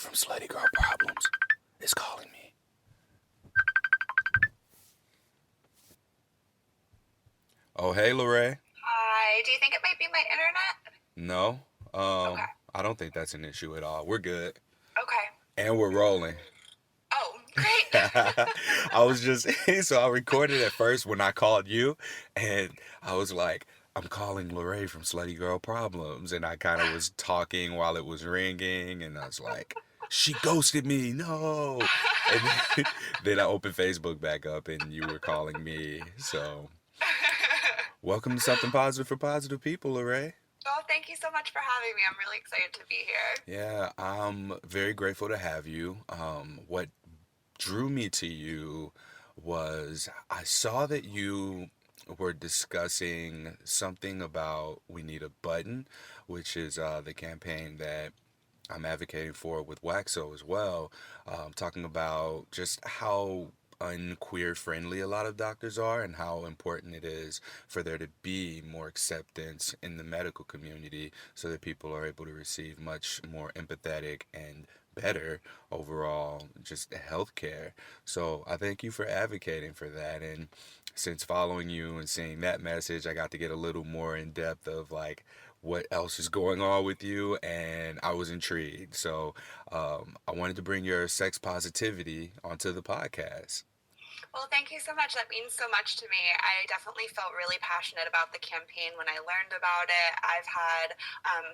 from Slutty Girl Problems is calling me. Oh, hey, Lorrae. Hi, do you think it might be my internet? No, Okay, I don't think that's an issue at all. We're good. okay. And we're rolling. Oh, great. I was just, so I recorded at first when I called you, and I was like, I'm calling Lorrae from Slutty Girl Problems. And I kind of was talking while it was ringing, and I was like, she ghosted me, no. And then I opened Facebook back up, and you were calling me. So, welcome to Something Positive for Positive People, Lorrae. Well, thank you so much for having me. I'm really excited to be here. Yeah, I'm very grateful to have you. What drew me to you was I saw that you were discussing something about We Need a Button, which is the campaign that I'm advocating for with Waxo as well, talking about just how unqueer friendly a lot of doctors are and how important it is for there to be more acceptance in the medical community so that people are able to receive much more empathetic and better overall just healthcare. So I thank you for advocating for that. And since following you and seeing that message, I got to get a little more in depth of like what else is going on with you, and I was intrigued. So I wanted to bring your sex positivity onto the podcast. Well, thank you so much. That means so much to me. I definitely felt really passionate about the campaign when I learned about it. I've had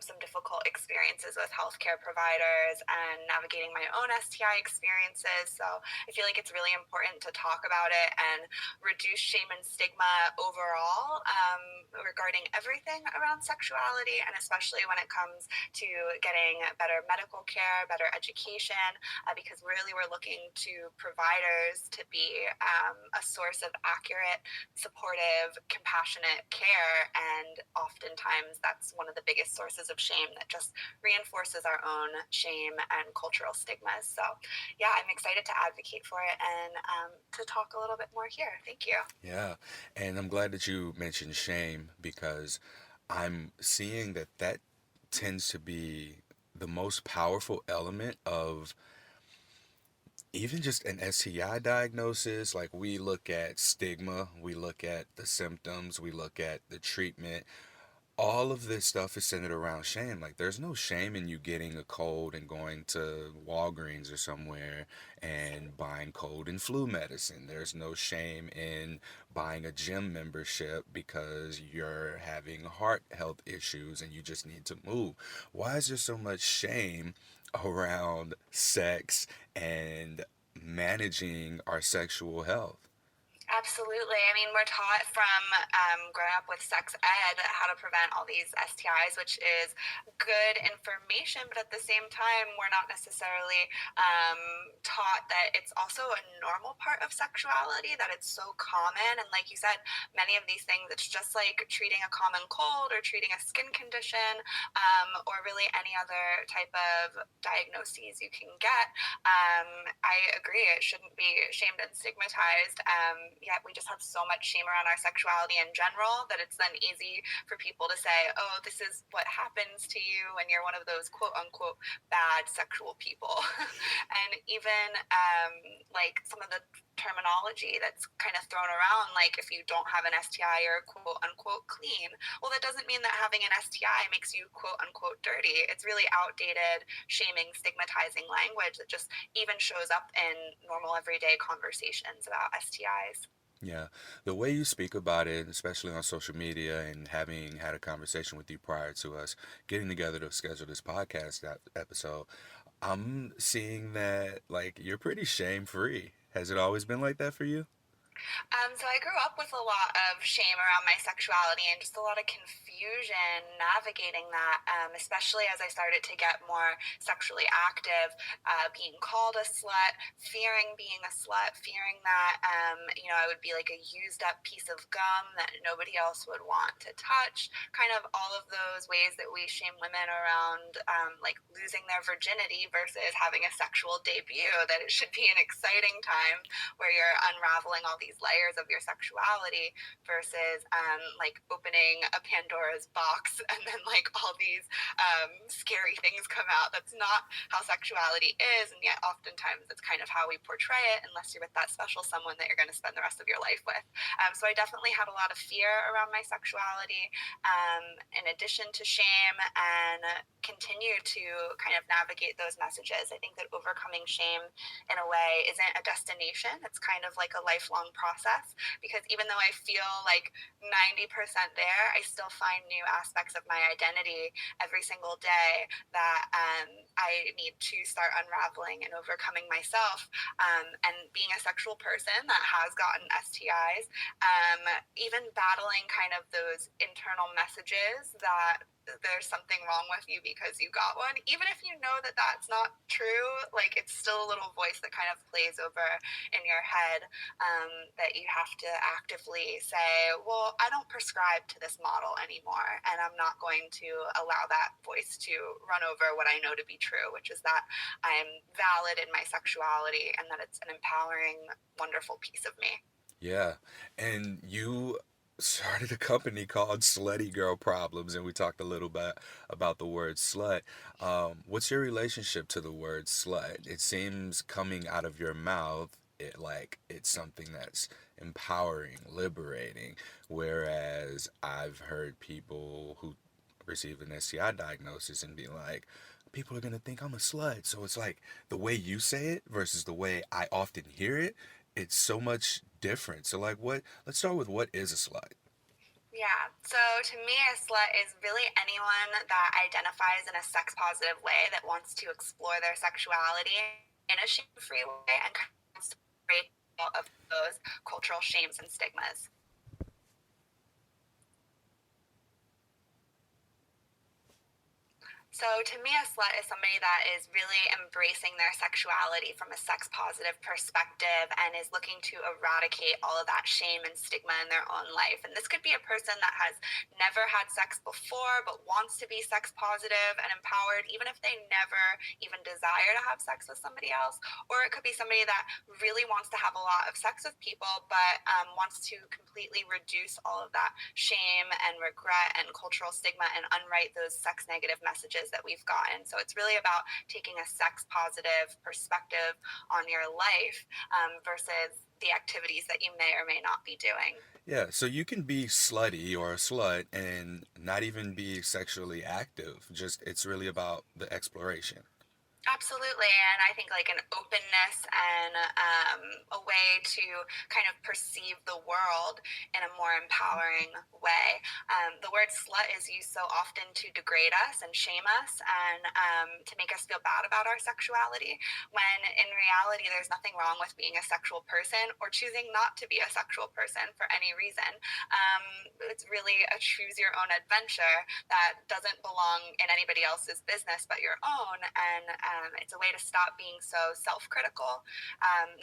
some difficult experiences with healthcare providers and navigating my own STI experiences. So I feel like it's really important to talk about it and reduce shame and stigma overall regarding everything around sexuality, and especially when it comes to getting better medical care, better education, because really we're looking to providers to be a source of accurate, supportive, compassionate care. And oftentimes that's one of the biggest sources of shame that just reinforces our own shame and cultural stigmas. So, yeah, I'm excited to advocate for it and to talk a little bit more here. Thank you. Yeah, and I'm glad that you mentioned shame because I'm seeing that that tends to be the most powerful element of even just an STI diagnosis. Like we look at stigma, we look at the symptoms, we look at the treatment. All of this stuff is centered around shame. Like there's no shame in you getting a cold and going to Walgreens or somewhere and buying cold and flu medicine. There's no shame in buying a gym membership because you're having heart health issues and you just need to move. Why is there so much shame around sex and managing our sexual health? Absolutely. I mean, we're taught from growing up with sex ed how to prevent all these STIs, which is good information, but at the same time, we're not necessarily taught that it's also a normal part of sexuality, that it's so common. And like you said, many of these things, it's just like treating a common cold or treating a skin condition or really any other type of diagnoses you can get. I agree, it shouldn't be shamed and stigmatized. Yet we just have so much shame around our sexuality in general that it's then easy for people to say, oh, this is what happens to you when you're one of those quote unquote bad sexual people. And even like some of the terminology that's kind of thrown around, like if you don't have an STI, you're quote unquote clean. Well, that doesn't mean that having an STI makes you quote unquote dirty. It's really outdated, shaming, stigmatizing language that just even shows up in normal everyday conversations about STIs. Yeah, the way you speak about it, especially on social media, and having had a conversation with you prior to us getting together to schedule this podcast episode, I'm seeing that like you're pretty shame free. Has it always been like that for you? So I grew up with a lot of shame around my sexuality and just a lot of confusion navigating that, especially as I started to get more sexually active, being called a slut, fearing being a slut, fearing that, I would be like a used up piece of gum that nobody else would want to touch, kind of all of those ways that we shame women around like losing their virginity versus having a sexual debut, that it should be an exciting time where you're unraveling all these layers of your sexuality versus like opening a Pandora's box and then like all these scary things come out. That's not how sexuality is, and yet oftentimes it's kind of how we portray it unless you're with that special someone that you're going to spend the rest of your life with. So I definitely had a lot of fear around my sexuality, in addition to shame, and continue to kind of navigate those messages. I think that overcoming shame in a way isn't a destination. It's kind of like a lifelong process, because even though I feel like 90% there, I still find new aspects of my identity every single day that I need to start unraveling and overcoming myself. And being a sexual person that has gotten STIs, even battling kind of those internal messages that there's something wrong with you because you got one, even if you know that that's not true, like it's still a little voice that kind of plays over in your head, that you have to actively say, well, I don't prescribe to this model anymore, and I'm not going to allow that voice to run over what I know to be true, which is that I'm valid in my sexuality and that it's an empowering, wonderful piece of me. Yeah. And you started a company called Slutty Girl Problems, and we talked a little bit about the word slut. What's your relationship to the word slut? It seems coming out of your mouth, it's something that's empowering, liberating, whereas I've heard people who receive an STI diagnosis and be like, people are gonna think I'm a slut. So it's like the way you say it versus the way I often hear it, it's so much different. So like let's start with what is a slut? Yeah. So to me, a slut is really anyone that identifies in a sex positive way that wants to explore their sexuality in a shame free way and kind of wants to break out of those cultural shames and stigmas. So to me, a slut is somebody that is really embracing their sexuality from a sex positive perspective and is looking to eradicate all of that shame and stigma in their own life. And this could be a person that has never had sex before but wants to be sex positive and empowered, even if they never even desire to have sex with somebody else. Or it could be somebody that really wants to have a lot of sex with people but wants to completely reduce all of that shame and regret and cultural stigma and unwrite those sex negative messages that we've gotten. So it's really about taking a sex positive perspective on your life, versus the activities that you may or may not be doing. Yeah, so you can be slutty or a slut and not even be sexually active. Just it's really about the exploration. Absolutely, and I think like an openness and a way to kind of perceive the world in a more empowering way. The word slut is used so often to degrade us and shame us and to make us feel bad about our sexuality, when in reality there's nothing wrong with being a sexual person or choosing not to be a sexual person for any reason. It's really a choose your own adventure that doesn't belong in anybody else's business but your own, and it's a way to stop being so self-critical,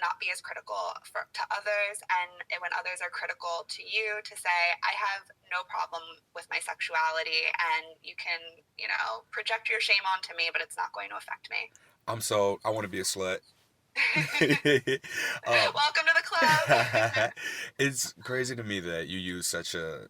not be as critical to others, and when others are critical to you, to say, I have no problem with my sexuality, and you can, project your shame onto me, but it's not going to affect me. I'm so I want to be a slut. um, Welcome to the club. it's crazy to me that you use such a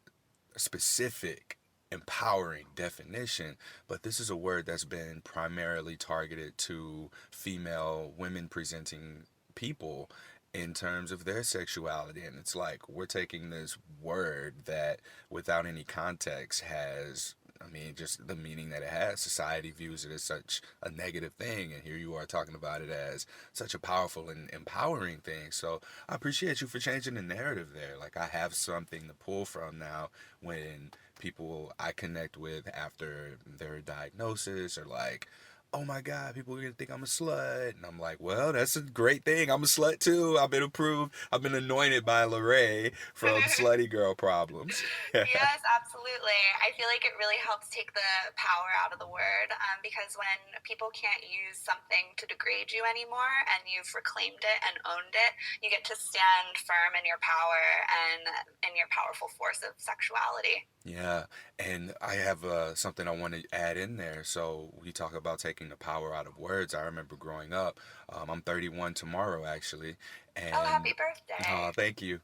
specific, empowering definition, but this is a word that's been primarily targeted to female women presenting people in terms of their sexuality. And it's like we're taking this word that, without any context, has. I mean, just the meaning that it has. Society views it as such a negative thing, and here you are talking about it as such a powerful and empowering thing. So I appreciate you for changing the narrative there. Like, I have something to pull from now when people I connect with after their diagnosis are like, oh my God, people are gonna think I'm a slut. And I'm like, well, that's a great thing. I'm a slut too. I've been approved. I've been anointed by Lorrae from Slutty Girl Problems. Yes, absolutely. I feel like it really helps take the power out of the word, because when people can't use something to degrade you anymore and you've reclaimed it and owned it, you get to stand firm in your power and in your powerful force of sexuality. Yeah, and I have something I want to add in there. So we talk about taking the power out of words. I remember growing up. I'm 31 tomorrow, actually, Oh, and happy birthday. thank you.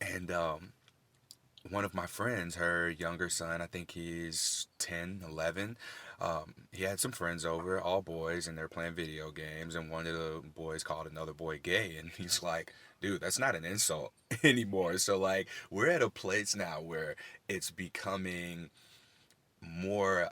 And one of my friends, her younger son, I think he's 10, 11. He had some friends over, all boys, and they're playing video games. And one of the boys called another boy gay. And he's like, dude, that's not an insult anymore. So, like, we're at a place now where it's becoming more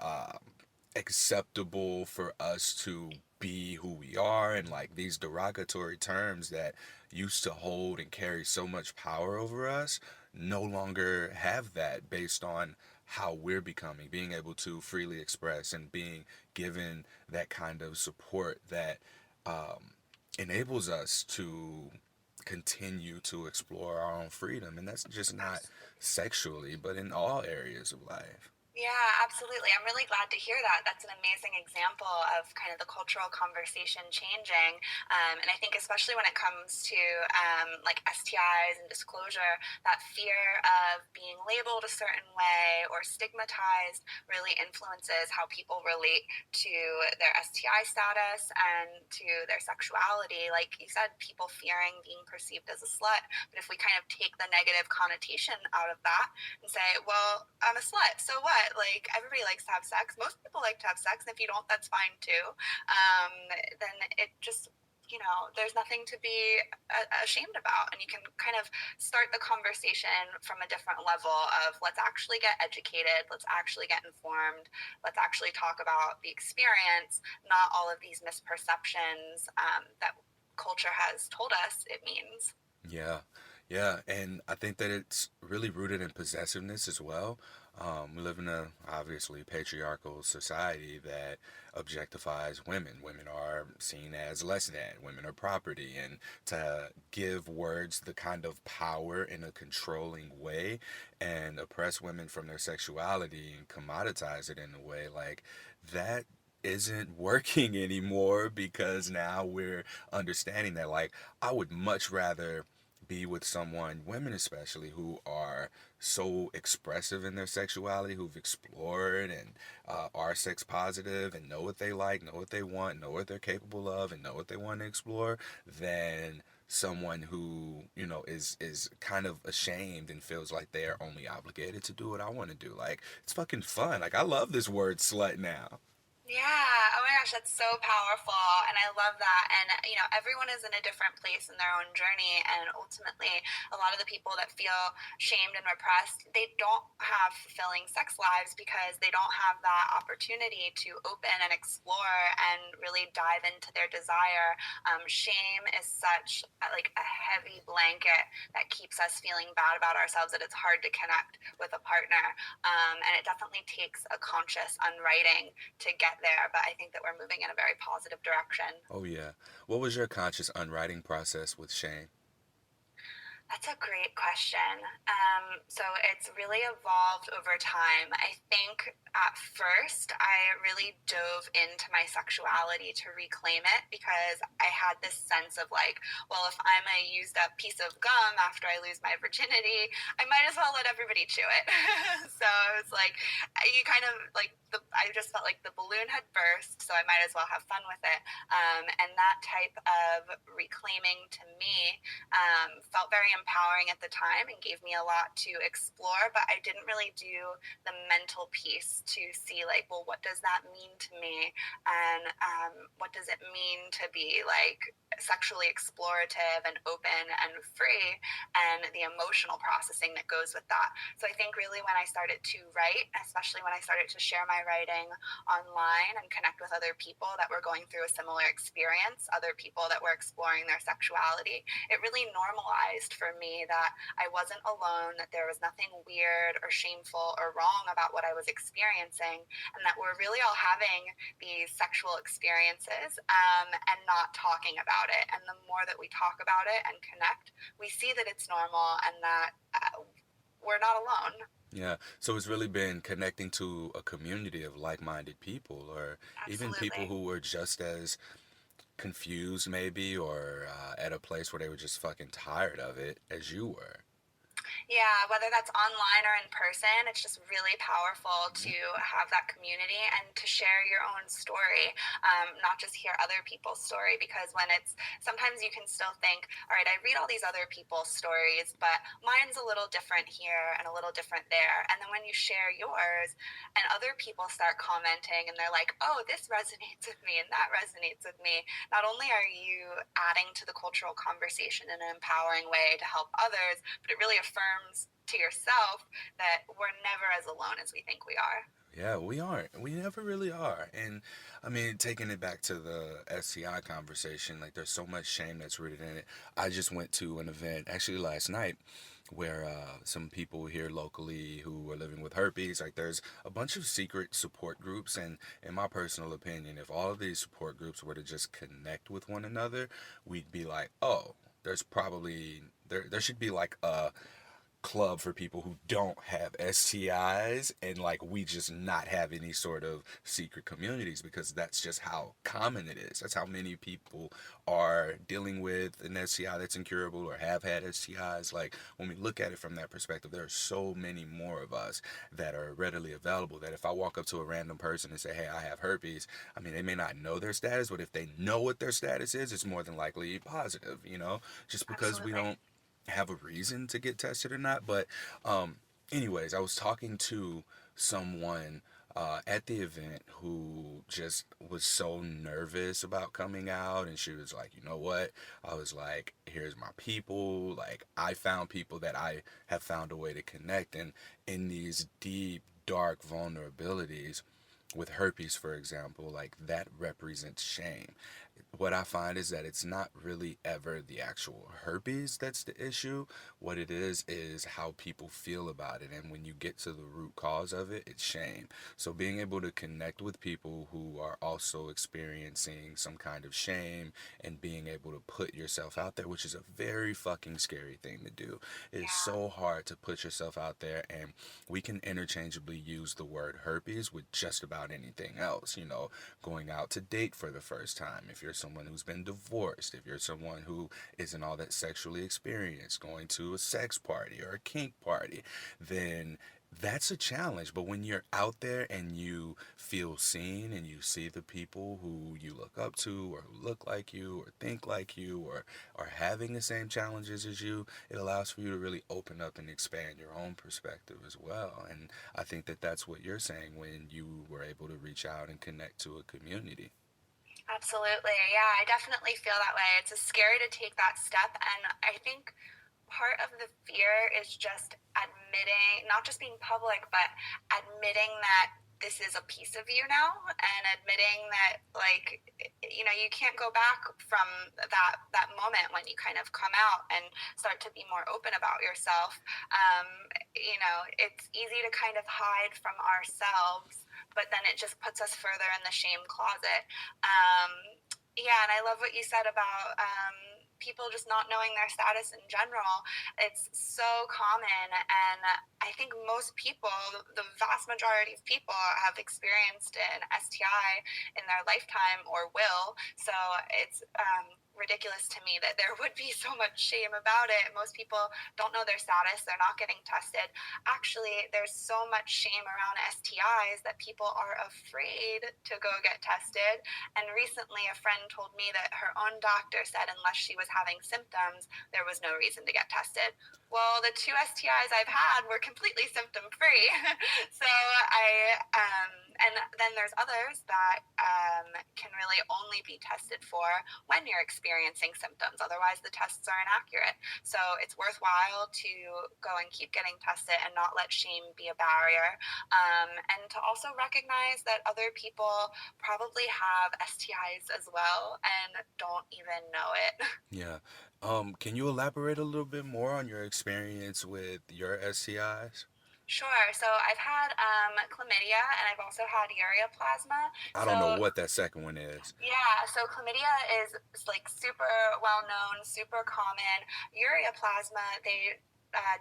acceptable for us to be who we are, and like these derogatory terms that used to hold and carry so much power over us no longer have that, based on how we're becoming, being able to freely express and being given that kind of support that um, enables us to continue to explore our own freedom. And that's just not Absolutely. sexually, but in all areas of life. Yeah, absolutely. I'm really glad to hear that. That's an amazing example of kind of the cultural conversation changing. And I think, especially when it comes to like STIs and disclosure, that fear of being labeled a certain way or stigmatized really influences how people relate to their STI status and to their sexuality. Like you said, people fearing being perceived as a slut. But if we kind of take the negative connotation out of that, and say, well, I'm a slut. So what? Like, everybody likes to have sex. Most people like to have sex. And if you don't, that's fine too. Um, then it just, there's nothing to be ashamed about. And you can kind of start the conversation from a different level of let's actually get educated, let's actually get informed, let's actually talk about the experience, not all of these misperceptions that culture has told us it means. Yeah, yeah, and I think that it's really rooted in possessiveness as well. We live in a obviously patriarchal society that objectifies women. Women are seen as less than, women are property, and to give words the kind of power in a controlling way and oppress women from their sexuality and commoditize it in a way like that isn't working anymore, because now we're understanding that, like, I would much rather be with someone, women especially, who are so expressive in their sexuality, who've explored and are sex positive and know what they like, know what they want, know what they're capable of, and know what they want to explore, than someone who, is kind of ashamed and feels like they are only obligated to do what I want to do. Like, it's fucking fun. Like, I love this word slut now. Yeah. Oh my gosh, that's so powerful. And I love that. And, everyone is in a different place in their own journey. And ultimately, a lot of the people that feel shamed and repressed, they don't have fulfilling sex lives because they don't have that opportunity to open and explore and really dive into their desire. Shame is such like a heavy blanket that keeps us feeling bad about ourselves that it's hard to connect with a partner. And it definitely takes a conscious unwriting to get there, but I think that we're moving in a very positive direction. Oh, yeah. What was your conscious unwriting process with shame? That's a great question. So it's really evolved over time. I think at first I really dove into my sexuality to reclaim it because I had this sense of like, well, if I'm a used up piece of gum after I lose my virginity, I might as well let everybody chew it. So it's like, you kind of like, I just felt like the balloon had burst, so I might as well have fun with it. And that type of reclaiming to me felt very empowering at the time and gave me a lot to explore, but I didn't really do the mental piece to see like, well, what does that mean to me? And what does it mean to be like sexually explorative and open and free, and the emotional processing that goes with that. So I think really when I started to write, especially when I started to share my writing online and connect with other people that were going through a similar experience, other people that were exploring their sexuality, it really normalized for me that I wasn't alone, that there was nothing weird or shameful or wrong about what I was experiencing, and that we're really all having these sexual experiences and not talking about it. And the more that we talk about it and connect, we see that it's normal and that we're not alone. Yeah, so it's really been connecting to a community of like-minded people, or even people Absolutely. who were just as confused, maybe, or at a place where they were just fucking tired of it as you were. Yeah, whether that's online or in person, it's just really powerful to Mhm. have that community and to share your own story, not just hear other people's story. Because when it's sometimes you can still think, all right, I read all these other people's stories, but mine's a little different here and a little different there. And then when you share yours and other people start commenting and they're like, oh, this resonates with me and that resonates with me, not only are you adding to the cultural conversation in an empowering way to help others, but it really affirms to yourself that we're never as alone as we think we are. Yeah, we aren't. We never really are. And I mean, taking it back to the STI conversation, like there's so much shame that's rooted in it. I just went to an event actually last night where some people here locally who are living with herpes, like there's a bunch of secret support groups. And in my personal opinion, if all of these support groups were to just connect with one another, we'd be like, oh, there's probably there should be like a club for people who don't have STIs, and like we just not have any sort of secret communities, because that's just how common it is. That's how many people are dealing with an STI that's incurable or have had STIs. Like when we look at it from that perspective, there are so many more of us that are readily available that if I walk up to a random person and say, hey, I have herpes, I mean, they may not know their status, but if they know what their status is, it's more than likely positive, just because we Absolutely. don't have a reason to get tested or not. But, anyways, I was talking to someone at the event who just was so nervous about coming out, and she was like, you know what? I was like, here's my people. Like, I found people that I have found a way to connect, and in these deep, dark vulnerabilities, with herpes, for example, like that represents shame. What I find is that it's not really ever the actual herpes that's the issue. What it is how people feel about it. And when you get to the root cause of it, it's shame. So being able to connect with people who are also experiencing some kind of shame and being able to put yourself out there, which is a very fucking scary thing to do. It is Yeah. so hard to put yourself out there, and we can interchangeably use the word herpes with just about anything else, going out to date for the first time, if you're someone who's been divorced, if you're someone who isn't all that sexually experienced, going to a sex party or a kink party, then that's a challenge. But when you're out there and you feel seen and you see the people who you look up to or who look like you or think like you or are having the same challenges as you, it allows for you to really open up and expand your own perspective as well. And I think that that's what you're saying when you were able to reach out and connect to a community. Absolutely. Yeah, I definitely feel that way. It's scary to take that step. And I think part of the fear is just admitting, not just being public, but admitting that this is a piece of you now, and admitting that, like, you can't go back from that moment when you kind of come out and start to be more open about yourself. um, it's easy to kind of hide from ourselves, but then it just puts us further in the shame closet. um, yeah, and I love what you said about people just not knowing their status in general. It's so common, and I think most people, the vast majority of people, have experienced an STI in their lifetime or will. So it's ridiculous to me that there would be so much shame about it. Most people don't know their status, they're not getting tested. Actually, there's so much shame around STIs that people are afraid to go get tested. And recently, a friend told me that her own doctor said unless she was having symptoms, there was no reason to get tested. Well, the two STIs I've had were completely symptom free. So and then there's others that can really only be tested for when you're experiencing symptoms. Otherwise, the tests are inaccurate. So it's worthwhile to go and keep getting tested and not let shame be a barrier. And to also recognize that other people probably have STIs as well and don't even know it. Yeah. Can you elaborate a little bit more on your experience with your STIs? Sure. So I've had chlamydia, and I've also had ureaplasma. I So don't know what that second one is. yeah, so chlamydia is like super well known, super common. Ureaplasma, they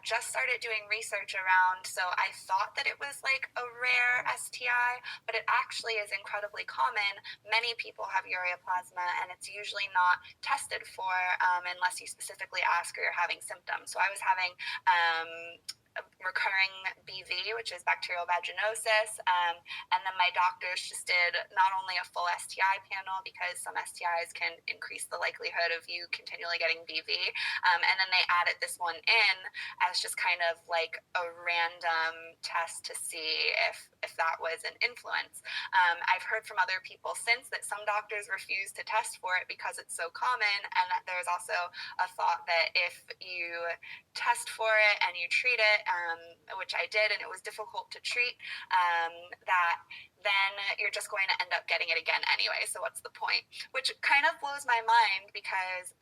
just started doing research around, so I thought that it was like a rare STI, but it actually is incredibly common. Many people have ureaplasma, and it's usually not tested for unless you specifically ask or you're having symptoms. So I was having recurring BV, which is bacterial vaginosis. And then my doctors just did not only a full STI panel, because some STIs can increase the likelihood of you continually getting BV. And then they added this one in as just kind of like a random test to see if that was an influence. I've heard from other people since that some doctors refuse to test for it because it's so common, and that there's also a thought that if you test for it and you treat it, which I did, and it was difficult to treat, that then you're just going to end up getting it again anyway. So what's the point? Which kind of blows my mind, because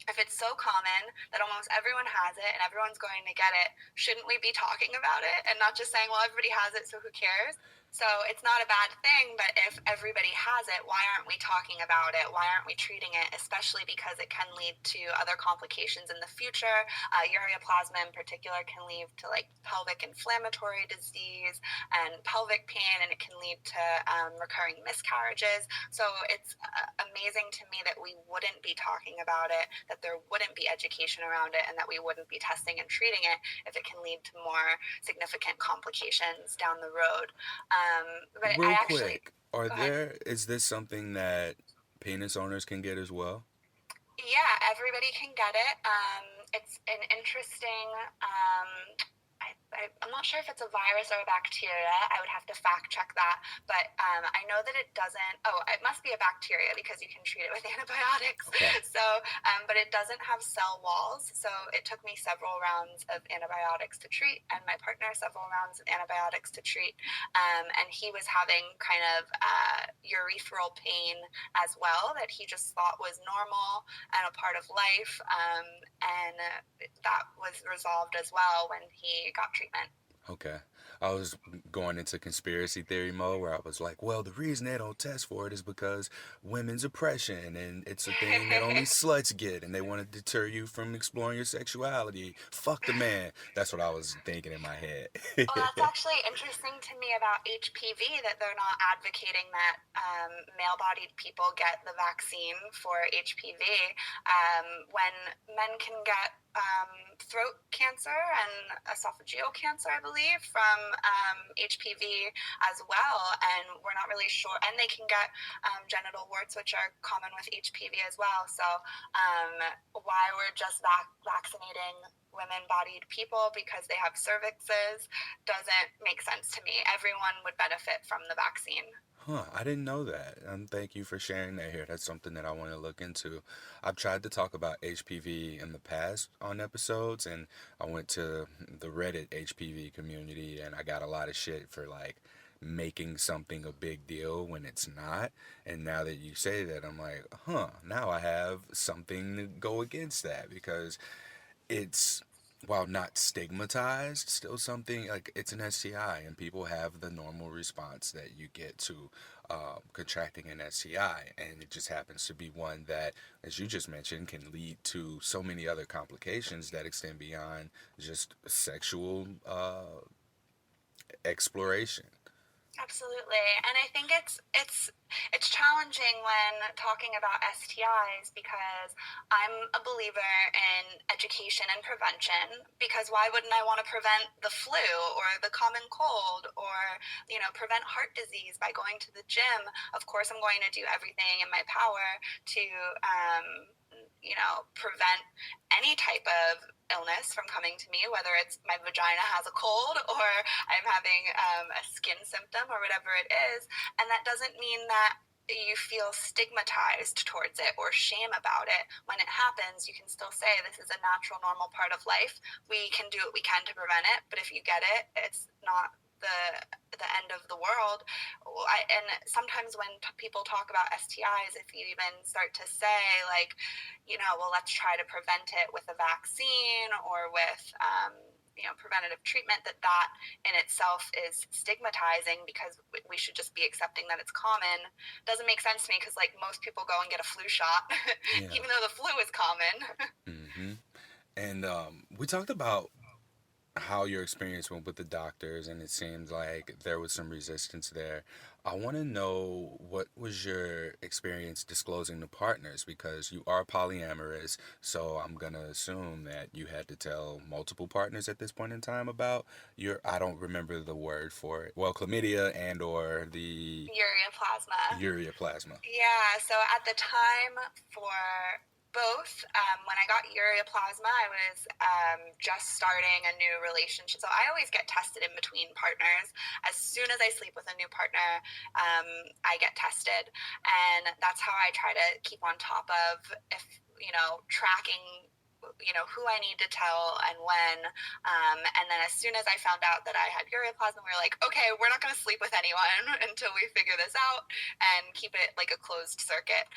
if it's so common that almost everyone has it and everyone's going to get it, shouldn't we be talking about it and not just saying, well, everybody has it, so who cares? So it's not a bad thing, but if everybody has it, why aren't we talking about it? Why aren't we treating it? Especially because it can lead to other complications in the future. Ureaplasma in particular can lead to like pelvic inflammatory disease and pelvic pain, and it can lead to recurring miscarriages. So it's amazing to me that we wouldn't be talking about it, that there wouldn't be education around it, and that we wouldn't be testing and treating it if it can lead to more significant complications down the road. But I Real actually, quick, go ahead. is this something that penis owners can get as well? Yeah, everybody can get it. It's an interesting. I'm not sure if it's a virus or a bacteria. I would have to fact check that. But I know that it doesn't. Oh, it must be a bacteria because you can treat it with antibiotics. Okay. So, but it doesn't have cell walls. So it took me several rounds of antibiotics to treat, and my partner several rounds of antibiotics to treat. And he was having kind of urethral pain as well that he just thought was normal and a part of life. And that was resolved as well when he got treatment. Okay. I was going into conspiracy theory mode where I was like, well, the reason they don't test for it is because women's oppression and it's a thing that only sluts get and they want to deter you from exploring your sexuality. Fuck the man. That's what I was thinking in my head. Well, that's actually interesting to me about HPV, that they're not advocating that male-bodied people get the vaccine for HPV, when men can get throat cancer and esophageal cancer, I believe, from HPV as well. And we're not really sure. And they can get genital warts, which are common with HPV as well. So why we're just vaccinating women-bodied people because they have cervixes doesn't make sense to me. Everyone would benefit from the vaccine. Huh, I didn't know that. Thank you for sharing that here. That's something that I want to look into. I've tried to talk about HPV in the past on episodes, and I went to the Reddit HPV community, and I got a lot of shit for like making something a big deal when it's not. And now that you say that, I'm like, huh, now I have something to go against that because it's while not stigmatized, still something like it's an STI, and people have the normal response that you get to contracting an STI, and it just happens to be one that, as you just mentioned, can lead to so many other complications that extend beyond just sexual exploration. Absolutely. And I think it's challenging when talking about STIs, because I'm a believer in education and prevention, because why wouldn't I want to prevent the flu or the common cold, or prevent heart disease by going to the gym? Of course I'm going to do everything in my power to prevent any type of illness from coming to me, whether it's my vagina has a cold or I'm having a skin symptom or whatever it is. And that doesn't mean that you feel stigmatized towards it or shame about it. When it happens, you can still say this is a natural, normal part of life. We can do what we can to prevent it, but if you get it, it's not the end of the world. And sometimes when people talk about STIs, if you even start to say like, well, let's try to prevent it with a vaccine or with preventative treatment, that in itself is stigmatizing, because we should just be accepting that it's common, doesn't make sense to me, because like most people go and get a flu shot Yeah. even though the flu is common. Mm-hmm. And we talked about how your experience went with the doctors, and it seemed like there was some resistance there. I want to know what was your experience disclosing to partners because you are polyamorous. So I'm gonna assume that you had to tell multiple partners at this point in time about your, I don't remember the word for it. Well, chlamydia and or the Ureaplasma. ureaplasma. Yeah, so at the time for both, when I got ureaplasma, I was just starting a new relationship. So I always get tested in between partners. As soon as I sleep with a new partner, I get tested. And that's how I try to keep on top of if, tracking who I need to tell and when. And then as soon as I found out that I had ureaplasma, we were like, okay, we're not going to sleep with anyone until we figure this out and keep it like a closed circuit.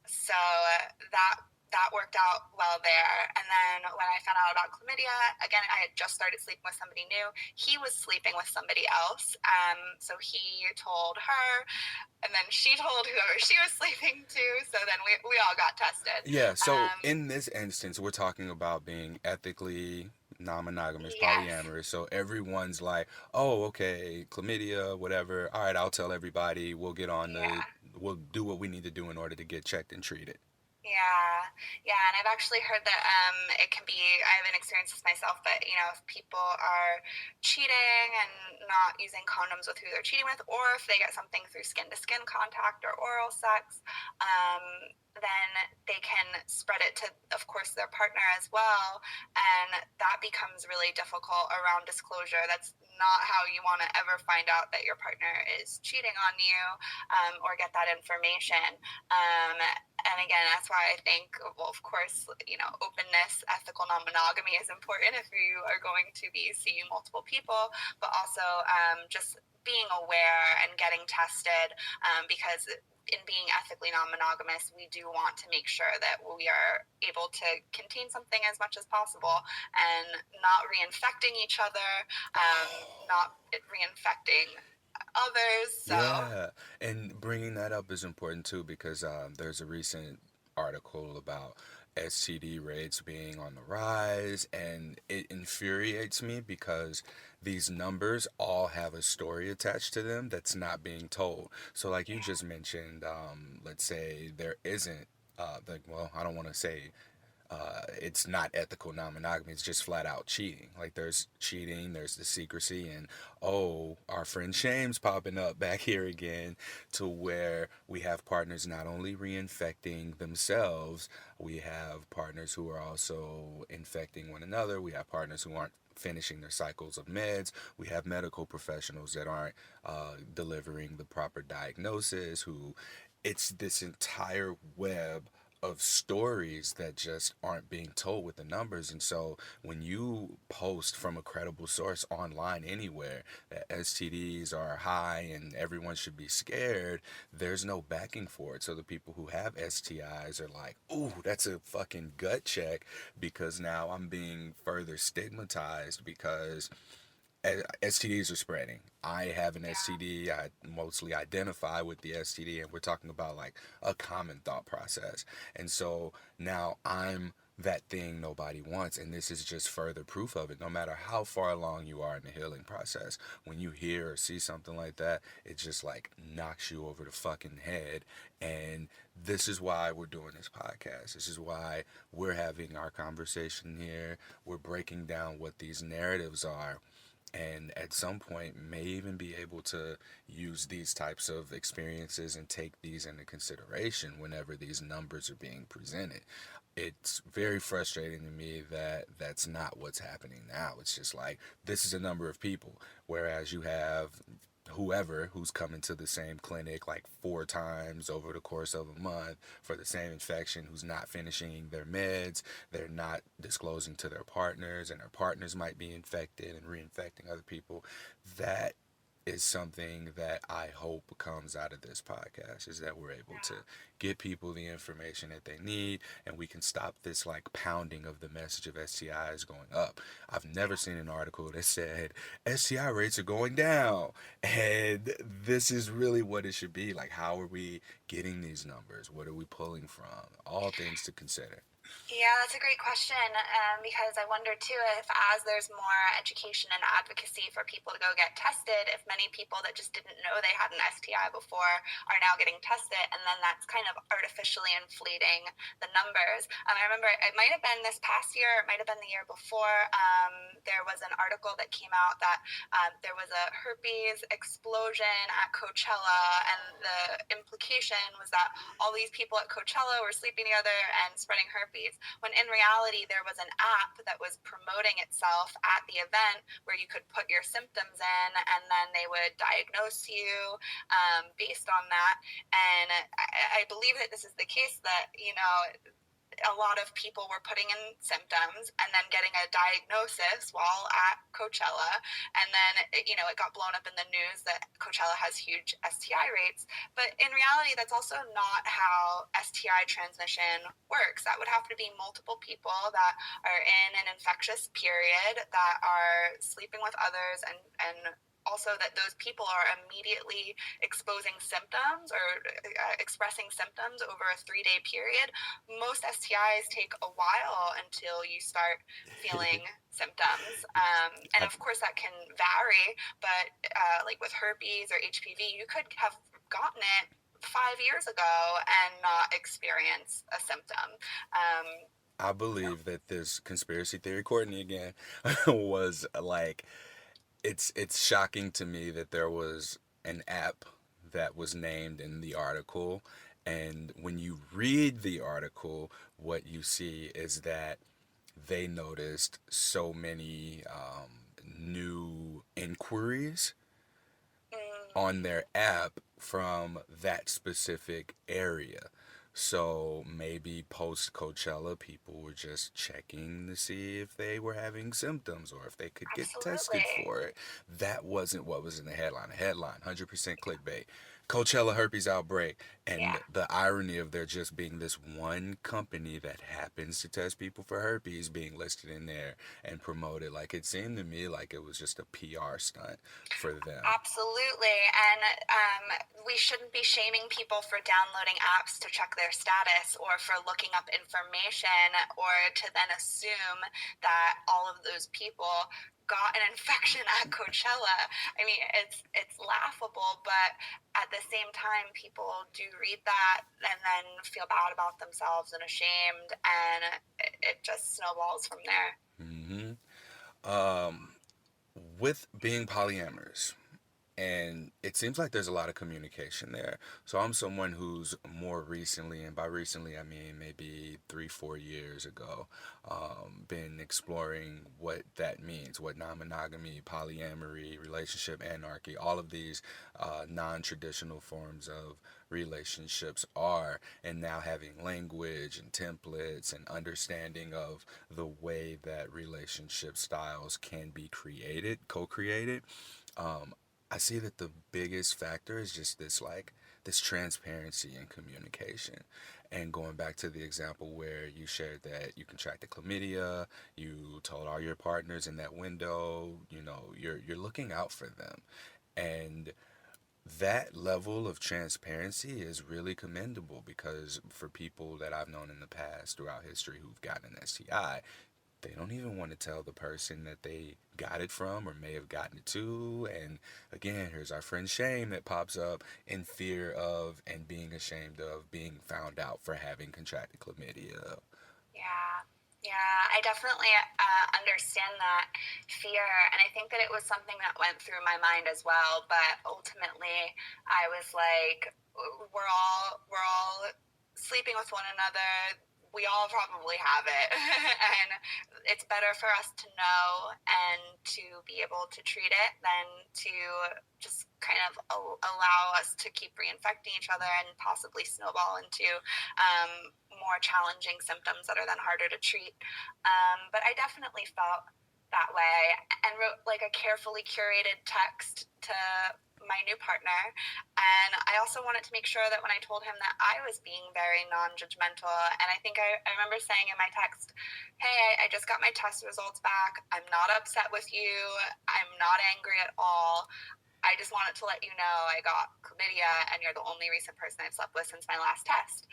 So that worked out well there. And then when I found out about chlamydia, again, I had just started sleeping with somebody new. He was sleeping with somebody else. So he told her, and then she told whoever she was sleeping to. So then we all got tested. Yeah, so in this instance, we're talking about being ethically non-monogamous, Yes. polyamorous. So everyone's like, "Oh, okay, chlamydia, whatever. All right, I'll tell everybody. Yeah. We'll do what we need to do in order to get checked and treated." Yeah, yeah, and I've actually heard that it can be. I haven't experienced this myself, but if people are cheating and not using condoms with who they're cheating with, or if they get something through skin to skin contact or oral sex, then they can spread it to, of course, their partner as well, and that becomes really difficult around disclosure. That's not how you want to ever find out that your partner is cheating on you, or get that information. Um, and again, that's why I think, well, of course, openness, ethical non-monogamy is important if you are going to be seeing multiple people, but also just being aware and getting tested, because in being ethically non-monogamous, we do want to make sure that we are able to contain something as much as possible and not reinfecting each other, not reinfecting others. So Yeah, and bringing that up is important too because there's a recent article about STD rates being on the rise, and it infuriates me because these numbers all have a story attached to them that's not being told. So, like you yeah, just mentioned, let's say there isn't, well, I don't want to say it's not ethical non-monogamy. It's just flat out cheating. Like there's cheating, there's the secrecy, and oh, our friend Shame's popping up back here again, to where we have partners not only reinfecting themselves, we have partners who are also infecting one another. We have partners who aren't finishing their cycles of meds. We have medical professionals that aren't delivering the proper diagnosis. Who, it's this entire web of stories that just aren't being told with the numbers. And so when you post from a credible source online anywhere that STDs are high and everyone should be scared, there's no backing for it. So the people who have STIs are like, ooh, that's a fucking gut check because now I'm being further stigmatized because STDs are spreading. I have an yeah, STD. I mostly identify with the STD, and we're talking about like a common thought process. And so now I'm that thing nobody wants, and this is just further proof of it. No matter how far along you are in the healing process, when you hear or see something like that, it just like knocks you over the fucking head. And this is why we're doing this podcast. This is why we're having our conversation here. We're breaking down what these narratives are, and at some point may even be able to use these types of experiences and take these into consideration whenever these numbers are being presented. It's very frustrating to me that that's not what's happening now. It's just like this is a number of people, whereas you have whoever who's coming to the same clinic like 4 times over the course of a month for the same infection, who's not finishing their meds, they're not disclosing to their partners, and their partners might be infected and reinfecting other people. That is something that I hope comes out of this podcast, is that we're able to yeah. get people the information that they need, and we can stop this like pounding of the message of STIs going up. I've never seen an article that said STI rates are going down, and this is really what it should be. Like, how are we getting these numbers? What are we pulling from? All things to consider. Yeah, that's a great question, because I wonder too if, as there's more education and advocacy for people to go get tested, if many people that just didn't know they had an STI before are now getting tested, and then that's kind of artificially inflating the numbers. I remember it might have been this past year, it might have been the year before. There was an article that came out that there was a herpes explosion at Coachella, and the implication was that all these people at Coachella were sleeping together and spreading herpes, when in reality there was an app that was promoting itself at the event where you could put your symptoms in, and then they would diagnose you based on that. And I believe that this is the case, that, a lot of people were putting in symptoms and then getting a diagnosis while at Coachella. And then, it got blown up in the news that Coachella has huge STI rates. But in reality, that's also not how STI transmission works. That would have to be multiple people that are in an infectious period, that are sleeping with others, and also that those people are immediately exposing symptoms, or expressing symptoms over a 3-day period. Most STIs take a while until you start feeling symptoms. And I, of course, that can vary, but like with herpes or HPV, you could have gotten it 5 years ago and not experience a symptom. Um, I believe that this conspiracy theory, Courtney again, was like it's shocking to me that there was an app that was named in the article, and when you read the article, what you see is that they noticed so many new inquiries mm, on their app from that specific area. So maybe post Coachella, people were just checking to see if they were having symptoms or if they could get tested absolutely. for it. That wasn't what was in the headline. The headline, 100% clickbait. Coachella herpes outbreak. And Yeah. the irony of there just being this one company that happens to test people for herpes being listed in there and promoted. Like it seemed to me like it was just a PR stunt for them. Absolutely. And we shouldn't be shaming people for downloading apps to check their status, or for looking up information, or to then assume that all of those people got an infection at Coachella. I mean, it's laughable, but at the same time, people do read that and then feel bad about themselves and ashamed, and it just snowballs from there. Hmm. Um, with being polyamorous, and it seems like there's a lot of communication there. So I'm someone who's more recently, and by recently I mean maybe 3, 4 years ago, been exploring what that means, what non-monogamy, polyamory, relationship anarchy, all of these non-traditional forms of relationships are, and now having language and templates and understanding of the way that relationship styles can be created, co-created. um, I see that the biggest factor is just this transparency and communication. And going back to the example where you shared that you contracted chlamydia, you told all your partners in that window, you're looking out for them. And that level of transparency is really commendable, because for people that I've known in the past throughout history who've gotten an STI, they don't even want to tell the person that they got it from or may have gotten it to. And again, here's our friend shame that pops up in fear of and being ashamed of being found out for having contracted chlamydia. Yeah, yeah, I definitely understand that fear, and I think that it was something that went through my mind as well. But ultimately, I was like, we're all sleeping with one another. We all probably have it, and it's better for us to know and to be able to treat it than to just kind of allow us to keep reinfecting each other and possibly snowball into more challenging symptoms that are then harder to treat. But I definitely felt that way, and wrote like a carefully curated text to my new partner. And I also wanted to make sure that when I told him that I was being very non-judgmental, and I think I remember saying in my text, hey, I just got my test results back. I'm not upset with you. I'm not angry at all. I just wanted to let you know I got chlamydia and you're the only recent person I've slept with since my last test.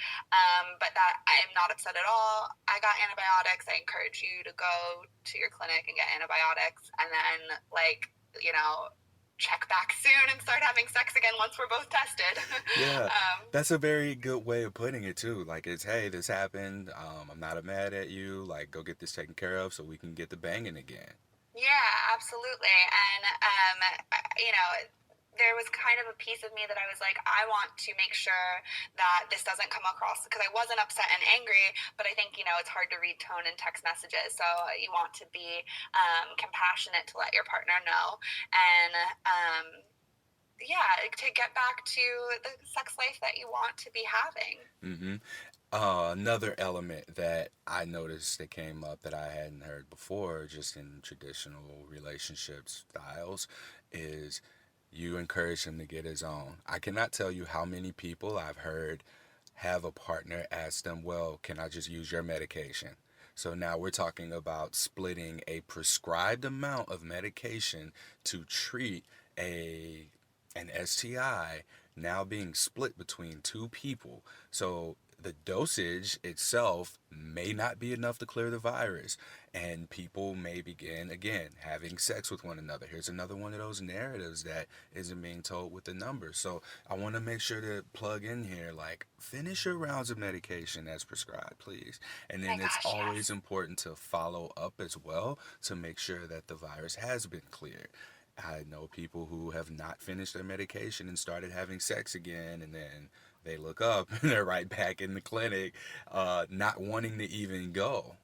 But that I'm not upset at all. I got antibiotics. I encourage you to go to your clinic and get antibiotics and then, like, you know, check back soon and start having sex again once we're both tested. Yeah, that's a very good way of putting it too. Like it's, hey, this happened. I'm not mad at you. Like, go get this taken care of so we can get the banging again. Yeah, absolutely. And, you know, there was kind of a piece of me that I was like, I want to make sure that this doesn't come across because I wasn't upset and angry, but I think, you know, it's hard to read tone in text messages. So you want to be compassionate to let your partner know. And, yeah, to get back to the sex life that you want to be having. Hmm. Another element that I noticed that came up that I hadn't heard before, just in traditional relationship styles, is you encourage him to get his own. I cannot tell you how many people I've heard have a partner ask them, well, can I just use your medication? So now we're talking about splitting a prescribed amount of medication to treat a an STI now being split between two people. So the dosage itself may not be enough to clear the virus, and people may begin again having sex with one another. Here's another one of those narratives that isn't being told with the numbers. So I want to make sure to plug in here, like, finish your rounds of medication as prescribed, please. And My then it's gosh, always yes. important to follow up as well to make sure that the virus has been cleared. I know people who have not finished their medication and started having sex again, and then they look up and they're right back in the clinic, not wanting to even go.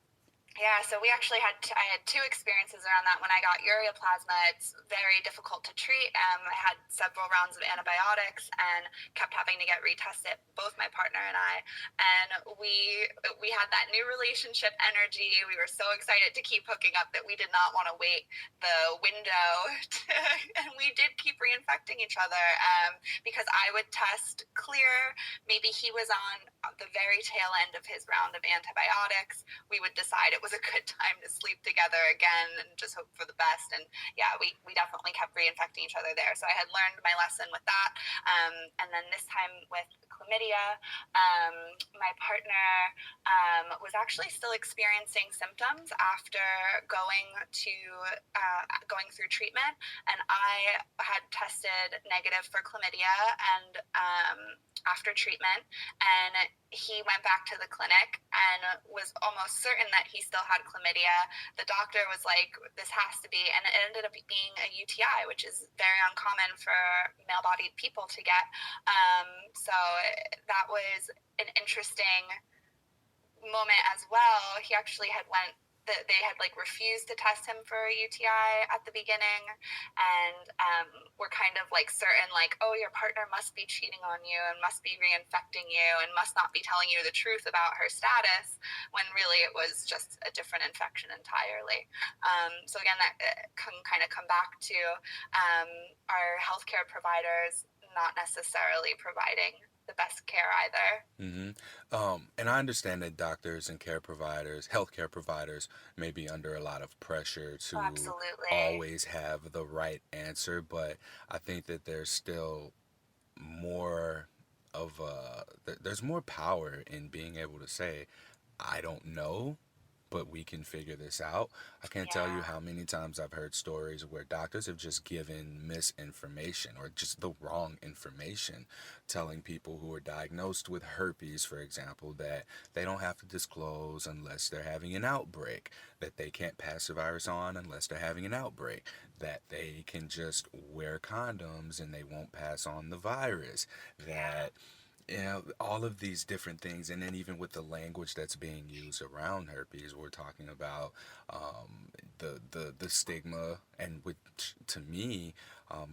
Yeah, so we actually I had two experiences around that. When I got ureaplasma, it's very difficult to treat. I had several rounds of antibiotics and kept having to get retested, both my partner and I. And we had that new relationship energy. We were so excited to keep hooking up that we did not want to wait the window, to, and we did keep reinfecting each other because I would test clear. Maybe he was on the very tail end of his round of antibiotics. We would decide it was a good time to sleep together again and just hope for the best. And yeah, we definitely kept reinfecting each other there. So I had learned my lesson with that. And then this time with chlamydia, my partner was actually still experiencing symptoms after going through treatment, and I had tested negative for chlamydia and after treatment, and he went back to the clinic and was almost certain that he still had chlamydia. The doctor was like, this has to be, and it ended up being a UTI, which is very uncommon for male-bodied people to get. So that was an interesting moment as well. He actually had went that they had like refused to test him for a UTI at the beginning, and were kind of like certain, like, oh, your partner must be cheating on you and must be reinfecting you and must not be telling you the truth about her status, when really it was just a different infection entirely. So again, that can kind of come back to our healthcare providers not necessarily providing the best care either. Hmm. And I understand that doctors and care providers, healthcare providers, may be under a lot of pressure Oh, to absolutely. always have the right answer, but I think that there's still more there's more power in being able to say, I don't know, but we can figure this out. I can't tell you Yeah. how many times I've heard stories where doctors have just given misinformation or just the wrong information, telling people who are diagnosed with herpes, for example, that they don't have to disclose unless they're having an outbreak, that they can't pass the virus on unless they're having an outbreak, that they can just wear condoms and they won't pass on the virus, Yeah. that all of these different things, and then even with the language that's being used around herpes, we're talking about the stigma, and which to me,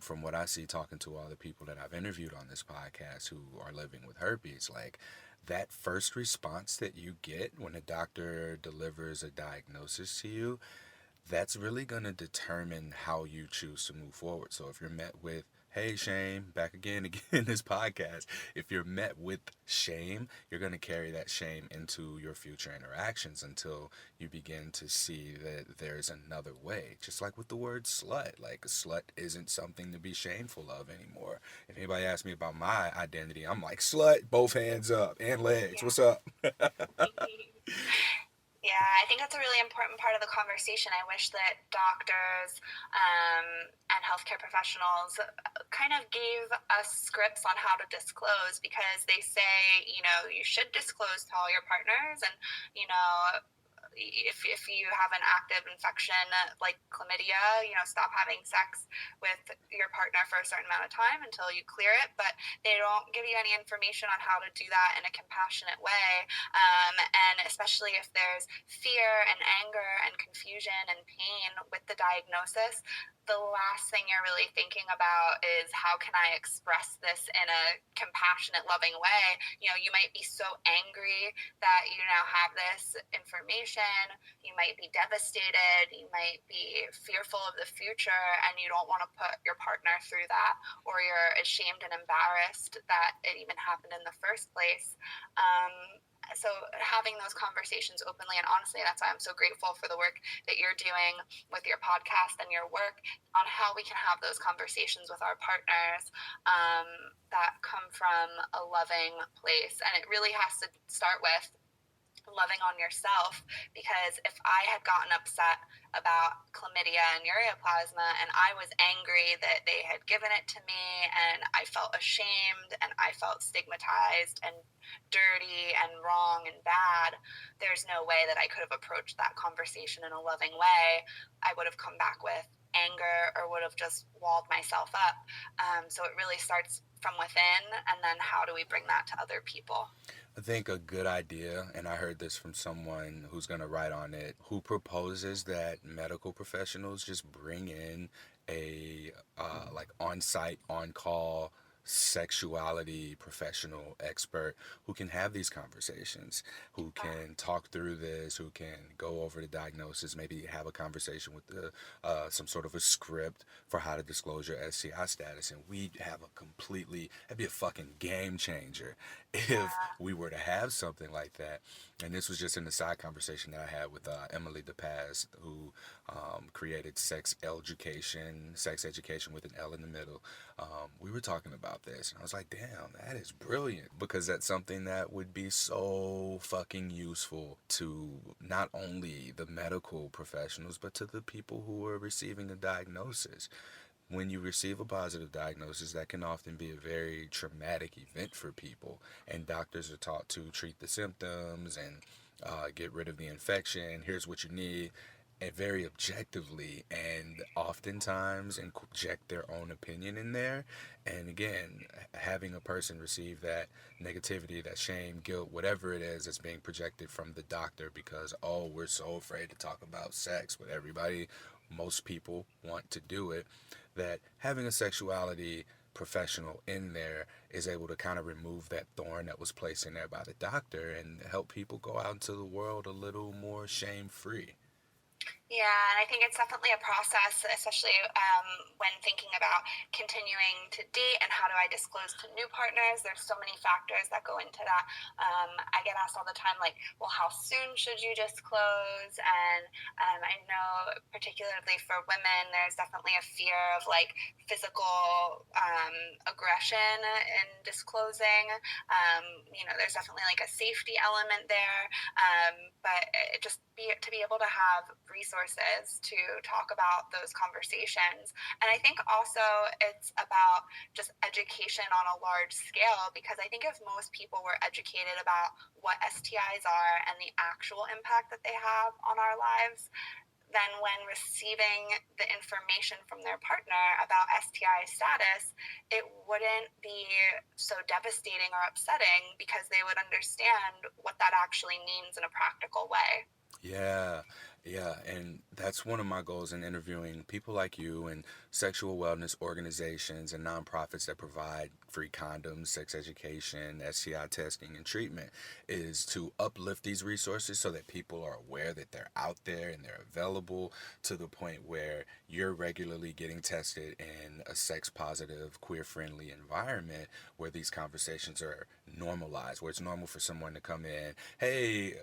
from what I see talking to all the people that I've interviewed on this podcast who are living with herpes, like that first response that you get when a doctor delivers a diagnosis to you, that's really going to determine how you choose to move forward. So if you're met with, Hey, shame, back again in this podcast. If you're met with shame, you're going to carry that shame into your future interactions until you begin to see that there's another way. Just like with the word slut, like a slut isn't something to be shameful of anymore. If anybody asks me about my identity, I'm like, slut, both hands up and legs. Yeah. What's up? Yeah, I think that's a really important part of the conversation. I wish that doctors and healthcare professionals kind of gave us scripts on how to disclose, because they say, you should disclose to all your partners, and, you know, if you have an active infection like chlamydia, stop having sex with your partner for a certain amount of time until you clear it. But they don't give you any information on how to do that in a compassionate way. And especially if there's fear and anger and confusion and pain with the diagnosis, the last thing you're really thinking about is, how can I express this in a compassionate, loving way? You might be so angry that you now have this information. You might be devastated. You might be fearful of the future, and you don't want to put your partner through that, or you're ashamed and embarrassed that it even happened in the first place. So having those conversations openly and honestly, that's why I'm so grateful for the work that you're doing with your podcast and your work on how we can have those conversations with our partners that come from a loving place. And it really has to start with loving on yourself, because if I had gotten upset about chlamydia and ureaplasma, and I was angry that they had given it to me, and I felt ashamed, and I felt stigmatized and dirty and wrong and bad, there's no way that I could have approached that conversation in a loving way. I would have come back with anger, or would have just walled myself up. So it really starts from within, and then how do we bring that to other people? I think a good idea, and I heard this from someone who's going to write on it, who proposes that medical professionals just bring in a like on-site, on-call sexuality professional expert who can have these conversations, who can talk through this, who can go over the diagnosis, maybe have a conversation with the some sort of a script for how to disclose your STI status, and we have a completely, that'd be a fucking game changer if Yeah. we were to have something like that. And this was just in the side conversation that I had with Emily DePaz, who created sex education with an L in the middle. We were talking about this, and I was like, damn, that is brilliant, because that's something that would be so fucking useful to not only the medical professionals, but to the people who are receiving a diagnosis. When you receive a positive diagnosis, that can often be a very traumatic event for people, and doctors are taught to treat the symptoms and get rid of the infection. Here's what you need, and very objectively, and oftentimes inject their own opinion in there. And again, having a person receive that negativity, that shame, guilt, whatever it is that's being projected from the doctor, because, oh, we're so afraid to talk about sex with everybody, most people want to do it, that having a sexuality professional in there is able to kind of remove that thorn that was placed in there by the doctor and help people go out into the world a little more shame free. Yeah, and I think it's definitely a process, especially when thinking about continuing to date and how do I disclose to new partners. There's so many factors that go into that. I get asked all the time, like, well, how soon should you disclose? And I know, particularly for women, there's definitely a fear of like physical aggression in disclosing. There's definitely like a safety element there, but it just to be able to have resources to talk about those conversations. And I think also it's about just education on a large scale, because I think if most people were educated about what STIs are and the actual impact that they have on our lives, then when receiving the information from their partner about STI status, it wouldn't be so devastating or upsetting, because they would understand what that actually means in a practical way. Yeah. Yeah, and that's one of my goals in interviewing people like you and sexual wellness organizations and nonprofits that provide free condoms, sex education, STI testing, and treatment is to uplift these resources so that people are aware that they're out there and they're available to the point where you're regularly getting tested in a sex positive, queer friendly environment where these conversations are normalized, where it's normal for someone to come in, hey,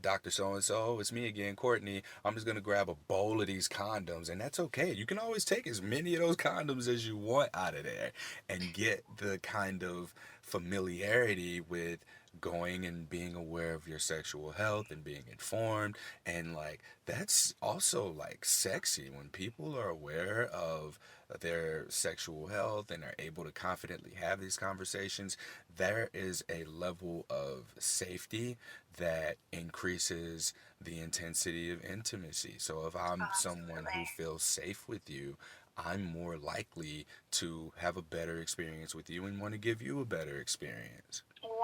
Dr. So and so, it's me again, Courtney. I'm just going to grab a bowl of these condoms, and that's okay. You can always take as many of those condoms as you want out of there and get the kind of familiarity with going and being aware of your sexual health and being informed. And like that's also like sexy when people are aware of their sexual health and are able to confidently have these conversations. There is a level of safety that increases the intensity of intimacy. So if I'm someone Absolutely. who feels safe with you, I'm more likely to have a better experience with you and want to give you a better experience. 100%.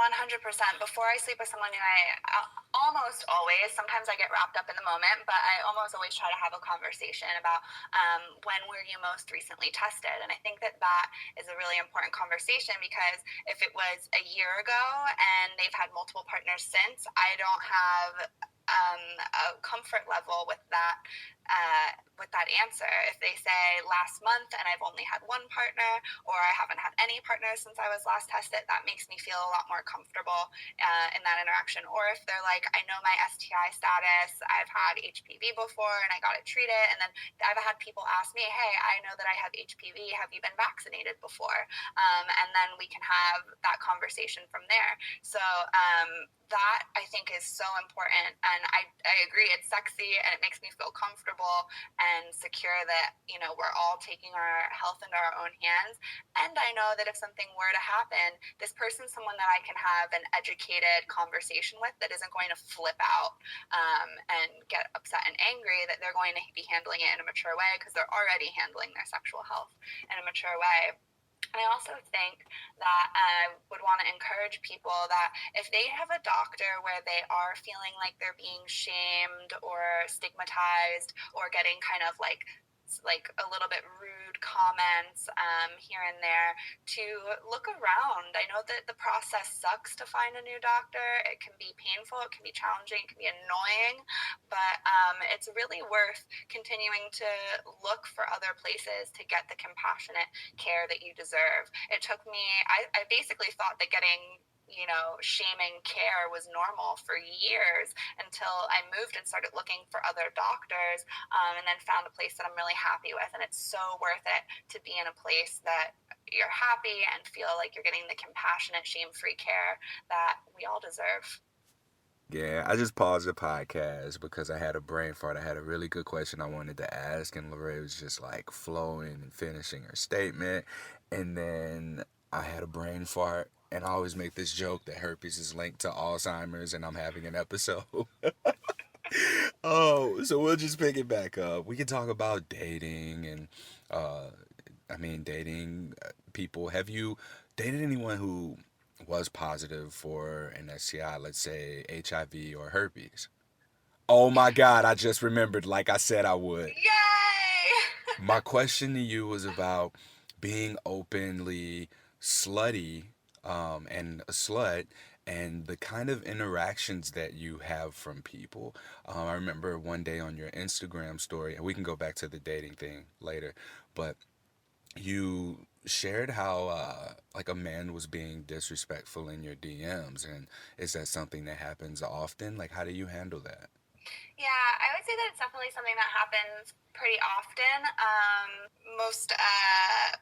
Before I sleep with someone, I almost always, sometimes I get wrapped up in the moment, but I almost always try to have a conversation about when were you most recently tested. And I think that that is a really important conversation because if it was a year ago and they've had multiple partners since, I don't have a comfort level with that answer. If they say last month and I've only had one partner, or I haven't had any partners since I was last tested, that makes me feel a lot more comfortable in that interaction. Or if they're like, I know my STI status, I've had HPV before and I got it treated, and then I've had people ask me, hey, I know that I have HPV, have you been vaccinated before? And then we can have that conversation from there. So that I think is so important, and I agree, it's sexy and it makes me feel comfortable and secure that we're all taking our health into our own hands. And I know that if something were to happen, this person's someone that I can have an educated conversation with that isn't going to flip out and get upset and angry, that they're going to be handling it in a mature way because they're already handling their sexual health in a mature way. And I also think that I would want to encourage people that if they have a doctor where they are feeling like they're being shamed or stigmatized or getting kind of like a little bit rude comments here and there, to look around. I know that the process sucks to find a new doctor. It can be painful, it can be challenging, it can be annoying, but it's really worth continuing to look for other places to get the compassionate care that you deserve. It took me, I basically thought that getting shaming care was normal for years until I moved and started looking for other doctors, and then found a place that I'm really happy with. And it's so worth it to be in a place that you're happy and feel like you're getting the compassionate, shame-free care that we all deserve. Yeah, I just paused the podcast because I had a brain fart. I had a really good question I wanted to ask, and Lorrae was just like flowing and finishing her statement. And then I had a brain fart, and I always make this joke that herpes is linked to Alzheimer's, and I'm having an episode. Oh, so we'll just pick it back up. We can talk about dating and, uh, dating people. Have you dated anyone who was positive for an STI, let's say HIV or herpes? Oh my God, I just remembered, like I said I would. Yay! My question to you was about being openly slutty and a slut and the kind of interactions that you have from people. I remember one day on your Instagram story, and we can go back to the dating thing later, but you shared how like a man was being disrespectful in your DMs, and is that something that happens often? Like, how do you handle that? Yeah, I would say that it's definitely something that happens pretty often. Most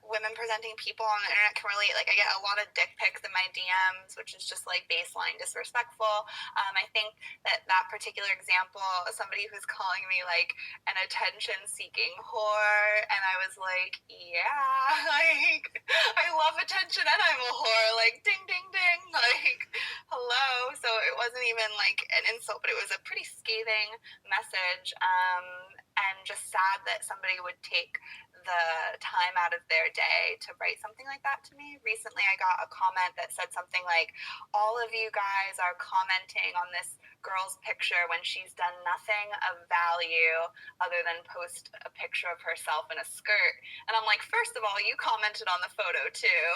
women presenting people on the internet can relate. Like, I get a lot of dick pics in my DMs, which is just like baseline disrespectful. I think that that particular example, somebody who's calling me like an attention seeking whore, and I was like, yeah, like, I love attention and I'm a whore. Like, ding, ding, ding. Like, hello. So it wasn't even like an insult, but it was a pretty scathing message, and just sad that somebody would take the time out of their day to write something like that to me. Recently, I got a comment that said something like, all of you guys are commenting on this girl's picture when she's done nothing of value other than post a picture of herself in a skirt. And I'm like, first of all, you commented on the photo too.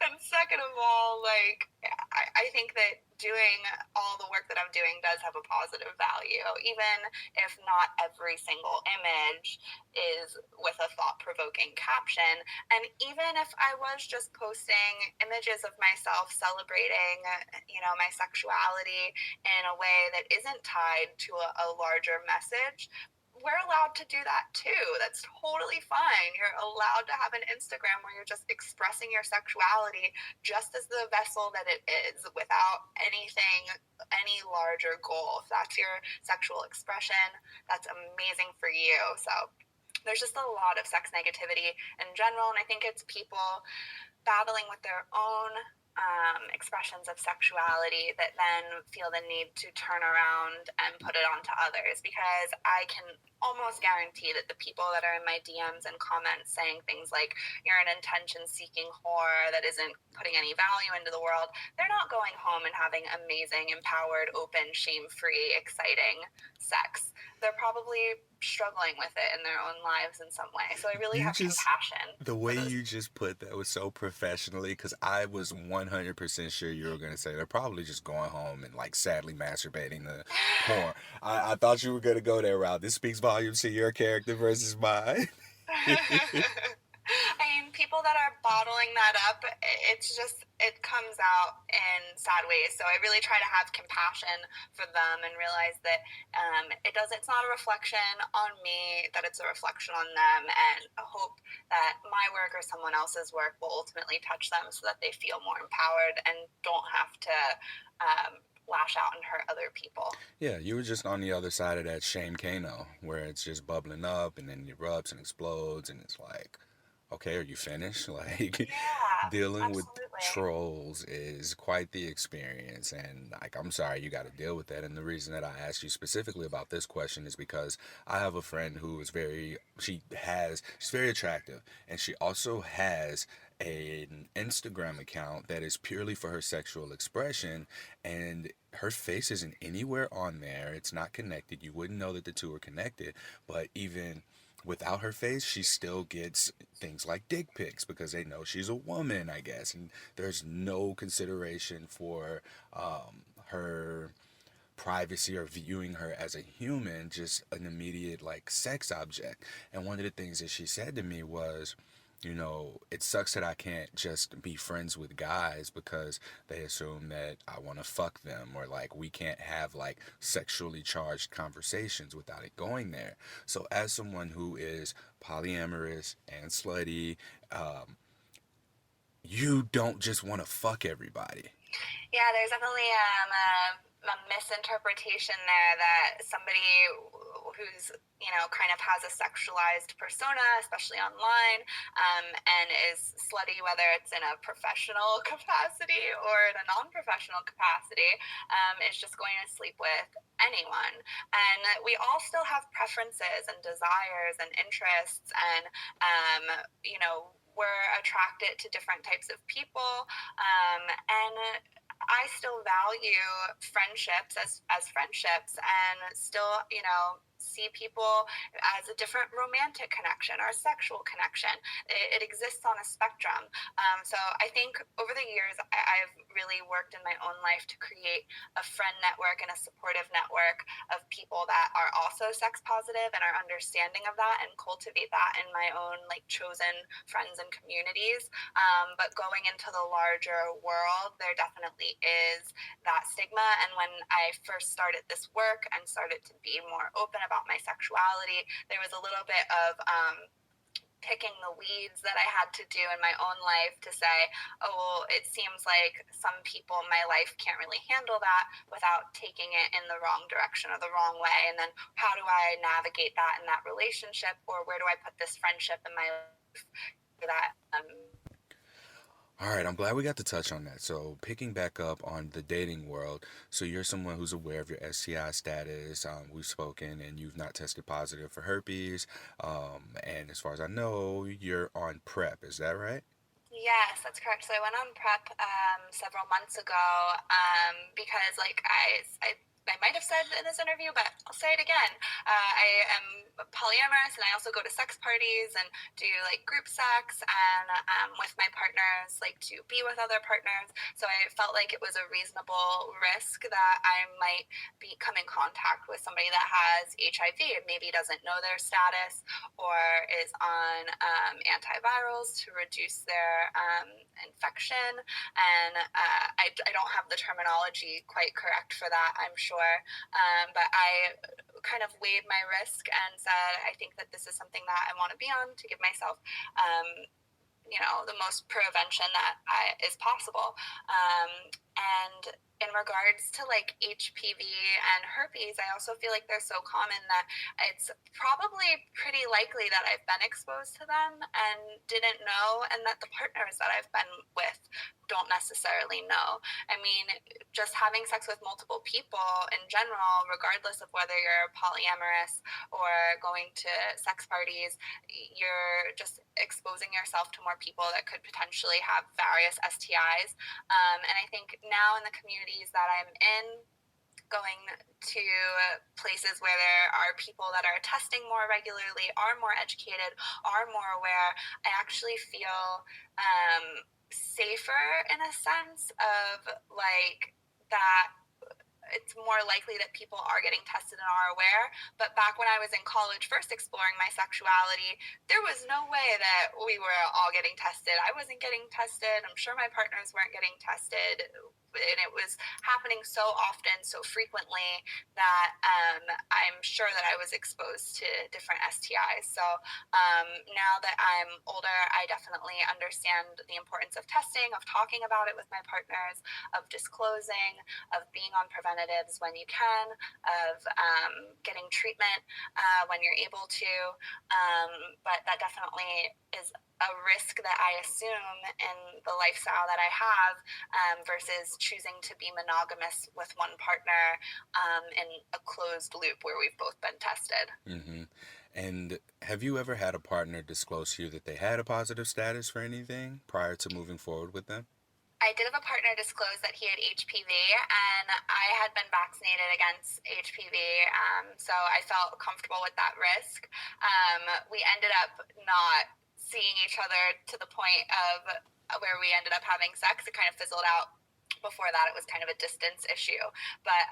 And second of all, like, I think that doing all the work that I'm doing does have a positive value, even if not every single image is with a thought-provoking caption. And even if I was just posting images of myself celebrating, my sexuality in a way that isn't tied to a larger message, we're allowed to do that too. That's totally fine. You're allowed to have an Instagram where you're just expressing your sexuality just as the vessel that it is, without any larger goal. If that's your sexual expression, that's amazing for you. So there's just a lot of sex negativity in general, and I think it's people battling with their own expressions of sexuality that then feel the need to turn around and put it onto others, because I can almost guarantee that the people that are in my DMs and comments saying things like, you're an attention-seeking whore that isn't putting any value into the world, they're not going home and having amazing, empowered, open, shame-free, exciting sex. They're probably struggling with it in their own lives in some way. So I really You have just, compassion the for way those. you just put that was so professionally, because I was 100% sure you were going to say they're probably just going home and like sadly masturbating to porn. I thought you were going to go there route. This speaks volumes to your character versus mine. I mean, people that are bottling that up, it comes out in sad ways. So I really try to have compassion for them and realize that it's not a reflection on me, that it's a reflection on them, and I hope that my work or someone else's work will ultimately touch them so that they feel more empowered and don't have to lash out and hurt other people. Yeah, you were just on the other side of that shame Kano, where it's just bubbling up and then erupts and explodes, and it's like, okay, are you finished? Like, Yeah, dealing with absolutely. trolls is quite the experience, and like, I'm sorry you got to deal with that. And the reason that I asked you specifically about this question is because I have a friend who is she's very attractive, and she also has an Instagram account that is purely for her sexual expression, and her face isn't anywhere on there. It's not connected. You wouldn't know that the two are connected, but even without her face, she still gets things like dick pics because they know she's a woman, I guess, and there's no consideration for her privacy or viewing her as a human, just an immediate like sex object. And one of the things that she said to me was, it sucks that I can't just be friends with guys because they assume that I want to fuck them, or like we can't have like sexually charged conversations without it going there. So, as someone who is polyamorous and slutty, you don't just want to fuck everybody. Yeah, there's definitely a misinterpretation there that somebody who's kind of has a sexualized persona, especially online, and is slutty, whether it's in a professional capacity or in a non-professional capacity, is just going to sleep with anyone. And we all still have preferences and desires and interests, and we're attracted to different types of people, and I still value friendships as friendships, and still, see people as a different romantic connection or a sexual connection. It exists on a spectrum. So I think over the years, I've really worked in my own life to create a friend network and a supportive network of people that are also sex positive and are understanding of that, and cultivate that in my own like chosen friends and communities. But going into the larger world, there definitely is that stigma. And when I first started this work and started to be more open about my sexuality, there was a little bit of picking the weeds that I had to do in my own life to say, oh, well, it seems like some people in my life can't really handle that without taking it in the wrong direction or the wrong way. And then how do I navigate that in that relationship, or where do I put this friendship in my life that All right, I'm glad we got to touch on that. So, picking back up on the dating world, so you're someone who's aware of your STI status. We've spoken, and you've not tested positive for herpes. And as far as I know, you're on PrEP. Is that right? Yes, that's correct. So I went on prep several months ago because, like I might have said in this interview, but I'll say it again. I am polyamorous, and I also go to sex parties and do like group sex, and with my partners, like to be with other partners. So I felt like it was a reasonable risk that I might be come in contact with somebody that has HIV and maybe doesn't know their status or is on antivirals to reduce their infection. And I don't have the terminology quite correct for that, I'm sure. But I kind of weighed my risk and said, I think that this is something that I want to be on to give myself the most prevention that is possible. And in regards to like HPV and herpes, I also feel like they're so common that it's probably pretty likely that I've been exposed to them and didn't know, and that the partners that I've been with don't necessarily know. I mean, just having sex with multiple people in general, regardless of whether you're polyamorous or going to sex parties, you're just exposing yourself to more people that could potentially have various STIs. And I think now in the communities that I'm in, going to places where there are people that are testing more regularly, are more educated, are more aware, I actually feel safer in a sense of like that it's more likely that people are getting tested and are aware. But back when I was in college, first exploring my sexuality, there was no way that we were all getting tested. I wasn't getting tested. I'm sure my partners weren't getting tested. And it was happening so often, so frequently, that I'm sure that I was exposed to different STIs. So now that I'm older, I definitely understand the importance of testing, of talking about it with my partners, of disclosing, of being on preventatives when you can, of getting treatment when you're able to. But that definitely is a risk that I assume in the lifestyle that I have versus choosing to be monogamous with one partner in a closed loop where we've both been tested. Mm-hmm. And have you ever had a partner disclose to you that they had a positive status for anything prior to moving forward with them? I did have a partner disclose that he had HPV, and I had been vaccinated against HPV, so I felt comfortable with that risk. We ended up not seeing each other to the point of where we ended up having sex. It kind of fizzled out. Before that, it was kind of a distance issue, but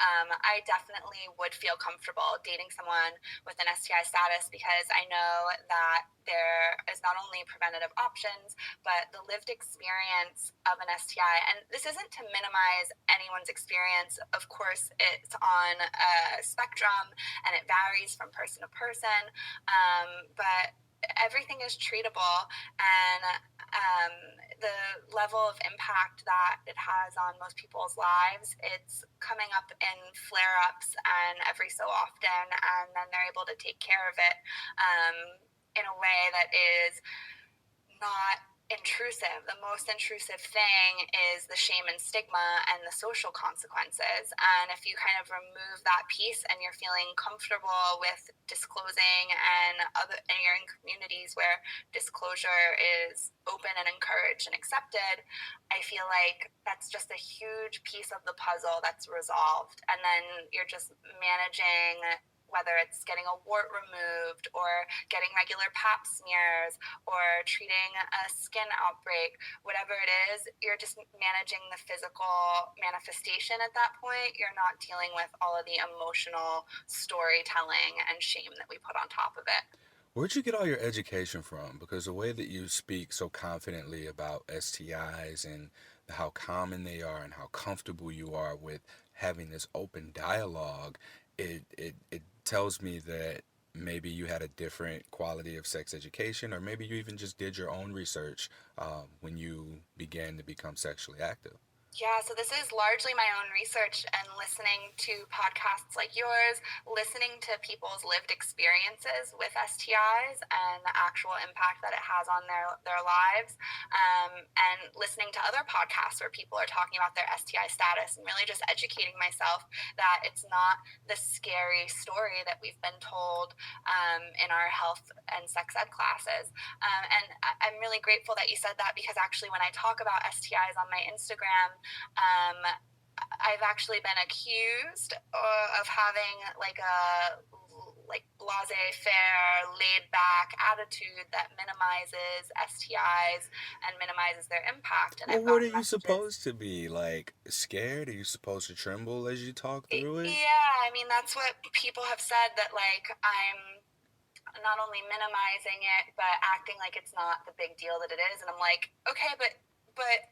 I definitely would feel comfortable dating someone with an STI status because I know that there is not only preventative options, but the lived experience of an STI. And this isn't to minimize anyone's experience. Of course, it's on a spectrum and it varies from person to person, but everything is treatable, and the level of impact that it has on most people's lives, it's coming up in flare-ups and every so often, and then they're able to take care of it in a way that is not intrusive. The most intrusive thing is the shame and stigma and the social consequences. And if you kind of remove that piece and you're feeling comfortable with disclosing, and you're in communities where disclosure is open and encouraged and accepted, I feel like that's just a huge piece of the puzzle that's resolved. And then you're just managing whether it's getting a wart removed or getting regular pap smears or treating a skin outbreak, whatever it is, you're just managing the physical manifestation at that point. You're not dealing with all of the emotional storytelling and shame that we put on top of it. Where'd you get all your education from? Because the way that you speak so confidently about STIs and how common they are and how comfortable you are with having this open dialogue, it tells me that maybe you had a different quality of sex education, or maybe you even just did your own research when you began to become sexually active. Yeah, so this is largely my own research and listening to podcasts like yours, listening to people's lived experiences with STIs and the actual impact that it has on their lives, and listening to other podcasts where people are talking about their STI status and really just educating myself that it's not the scary story that we've been told in our health and sex ed classes. And I'm really grateful that you said that, because actually when I talk about STIs on my Instagram, um, I've actually been accused of having like a laissez-faire, laid-back attitude that minimizes STIs and minimizes their impact. And Well, I've what are gotten you messages. supposed to be? Like, scared? Are you supposed to tremble as you talk through it? Yeah, I mean that's what people have said, that like I'm not only minimizing it but acting like it's not the big deal that it is. And I'm like, okay, but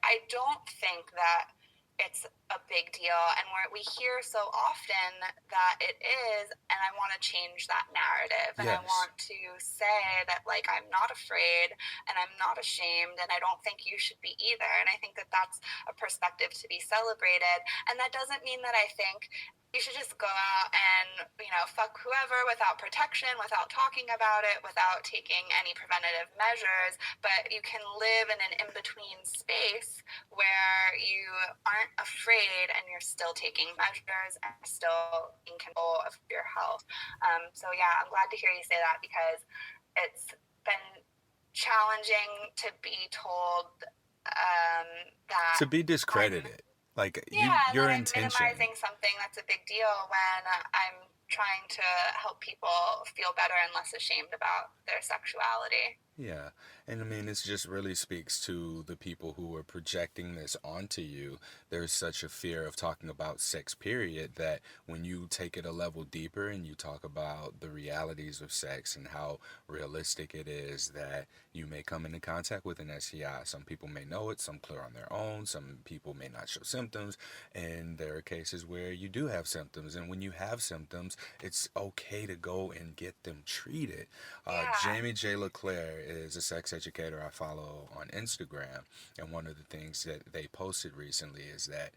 I don't think that it's a big deal, and we hear so often that it is, and I want to change that narrative, and I Yes. want to say that like I'm not afraid and I'm not ashamed, and I don't think you should be either. And I think that that's a perspective to be celebrated. And that doesn't mean that I think you should just go out and, fuck whoever without protection, without talking about it, without taking any preventative measures. But you can live in an in-between space where you aren't afraid and you're still taking measures and still in control of your health. So yeah, I'm glad to hear you say that, because it's been challenging to be told To that be I'm discredited. Like yeah, and your that I'm intention. minimizing something that's a big deal when I'm trying to help people feel better and less ashamed about their sexuality. Yeah. And I mean, this just really speaks to the people who are projecting this onto you. There's such a fear of talking about sex, period, that when you take it a level deeper and you talk about the realities of sex and how realistic it is, that you may come into contact with an STI. Some people may know it, some clear on their own, some people may not show symptoms, and there are cases where you do have symptoms. And when you have symptoms, it's okay to go and get them treated. Yeah, Jamie J. LeClaire is a sex educator I follow on Instagram, and one of the things that they posted recently is that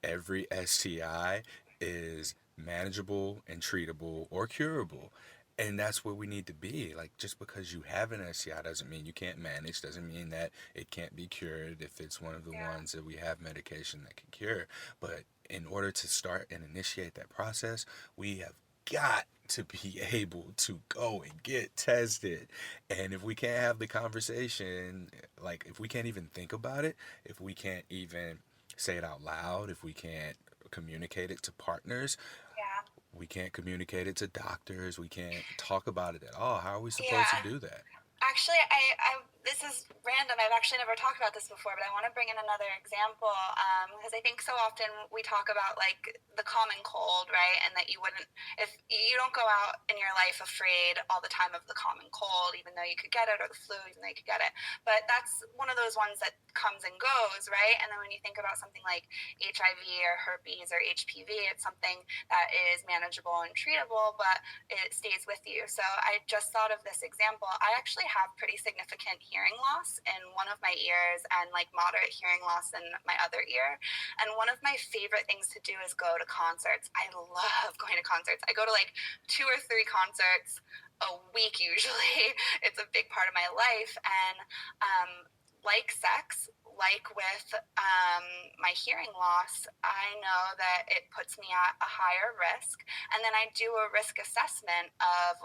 every STI is manageable and treatable or curable. And that's where we need to be. Like, just because you have an STI doesn't mean you can't manage, doesn't mean that it can't be cured if it's one of the yeah, ones that we have medication that can cure. But in order to start and initiate that process, we have got to be able to go and get tested. And if we can't have the conversation, like if we can't even think about it, if we can't even say it out loud, if we can't communicate it to partners, yeah, we can't communicate it to doctors, we can't talk about it at all. How are we supposed to yeah. do that? Actually, this is random. I've actually never talked about this before, but I want to bring in another example, because I think so often we talk about like the common cold, right? And that you wouldn't, if you don't go out in your life afraid all the time of the common cold, even though you could get it, or the flu, even though you could get it. But that's one of those ones that comes and goes, right? And then when you think about something like HIV or herpes or HPV, it's something that is manageable and treatable, but it stays with you. So I just thought of this example. I actually have pretty significant hearing loss in one of my ears and like moderate hearing loss in my other ear. And one of my favorite things to do is go to concerts. I love going to concerts. I go to like 2 or 3 concerts a week usually. It's a big part of my life. And like sex, like with my hearing loss, I know that it puts me at a higher risk. And then I do a risk assessment of,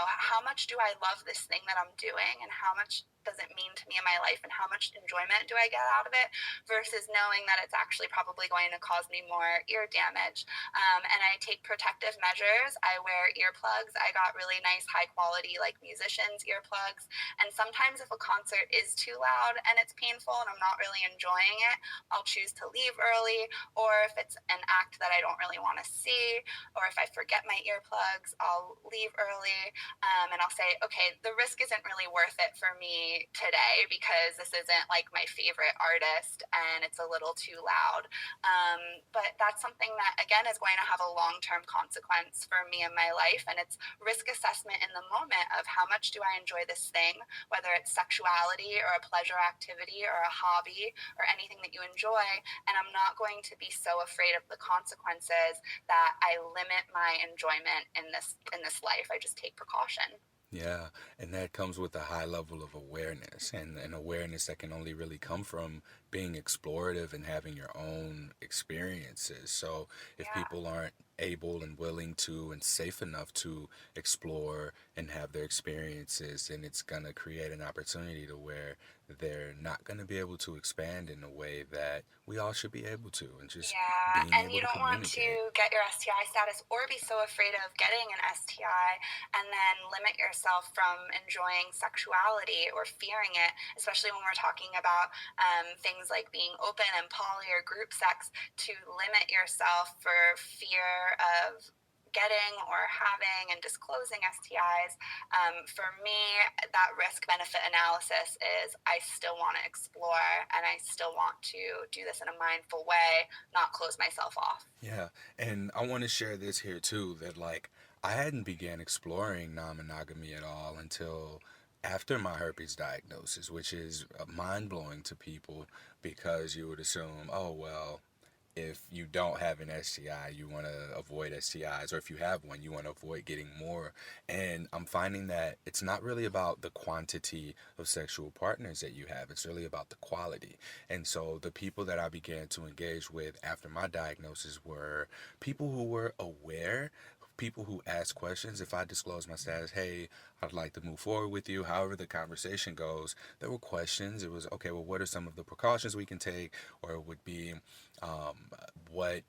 how much do I love this thing that I'm doing, and how much does it mean to me in my life, and how much enjoyment do I get out of it, versus knowing that it's actually probably going to cause me more ear damage. And I take protective measures. I wear earplugs. I got really nice, high quality, like musicians' earplugs. And sometimes if a concert is too loud and it's painful and I'm not really enjoying it, I'll choose to leave early. Or if it's an act that I don't really want to see, or if I forget my earplugs, I'll leave early. And I'll say, okay, the risk isn't really worth it for me me today because this isn't like my favorite artist and it's a little too loud. But that's something that, again, is going to have a long-term consequence for me in my life. And it's risk assessment in the moment of how much do I enjoy this thing, whether it's sexuality or a pleasure activity or a hobby or anything that you enjoy. And I'm not going to be so afraid of the consequences that I limit my enjoyment in this life. I just take precaution. Yeah, and that comes with a high level of awareness, and an awareness that can only really come from being explorative and having your own experiences. So, if Yeah. people aren't able and willing to and safe enough to explore and have their experiences, then it's going to create an opportunity to where they're not going to be able to expand in a way that we all should be able to, and just Yeah, being and able you to don't want to communicate. get your STI status or be so afraid of getting an STI and then limit yourself from enjoying sexuality or fearing it, especially when we're talking about things like being open and poly or group sex, to limit yourself for fear of getting or having and disclosing STIs. For me, that risk benefit analysis is I still want to explore and I still want to do this in a mindful way, not close myself off. Yeah, and I want to share this here too that like I hadn't began exploring non-monogamy at all until after my herpes diagnosis, which is mind-blowing to people because you would assume, oh well, if you don't have an STI, you want to avoid STIs, or if you have one, you want to avoid getting more. And I'm finding that it's not really about the quantity of sexual partners that you have, it's really about the quality. And so the people that I began to engage with after my diagnosis were people who were aware. People who ask questions. If I disclose my status, hey, I'd like to move forward with you. However, the conversation goes, there were questions. It was, okay, well, what are some of the precautions we can take? Or it would be, what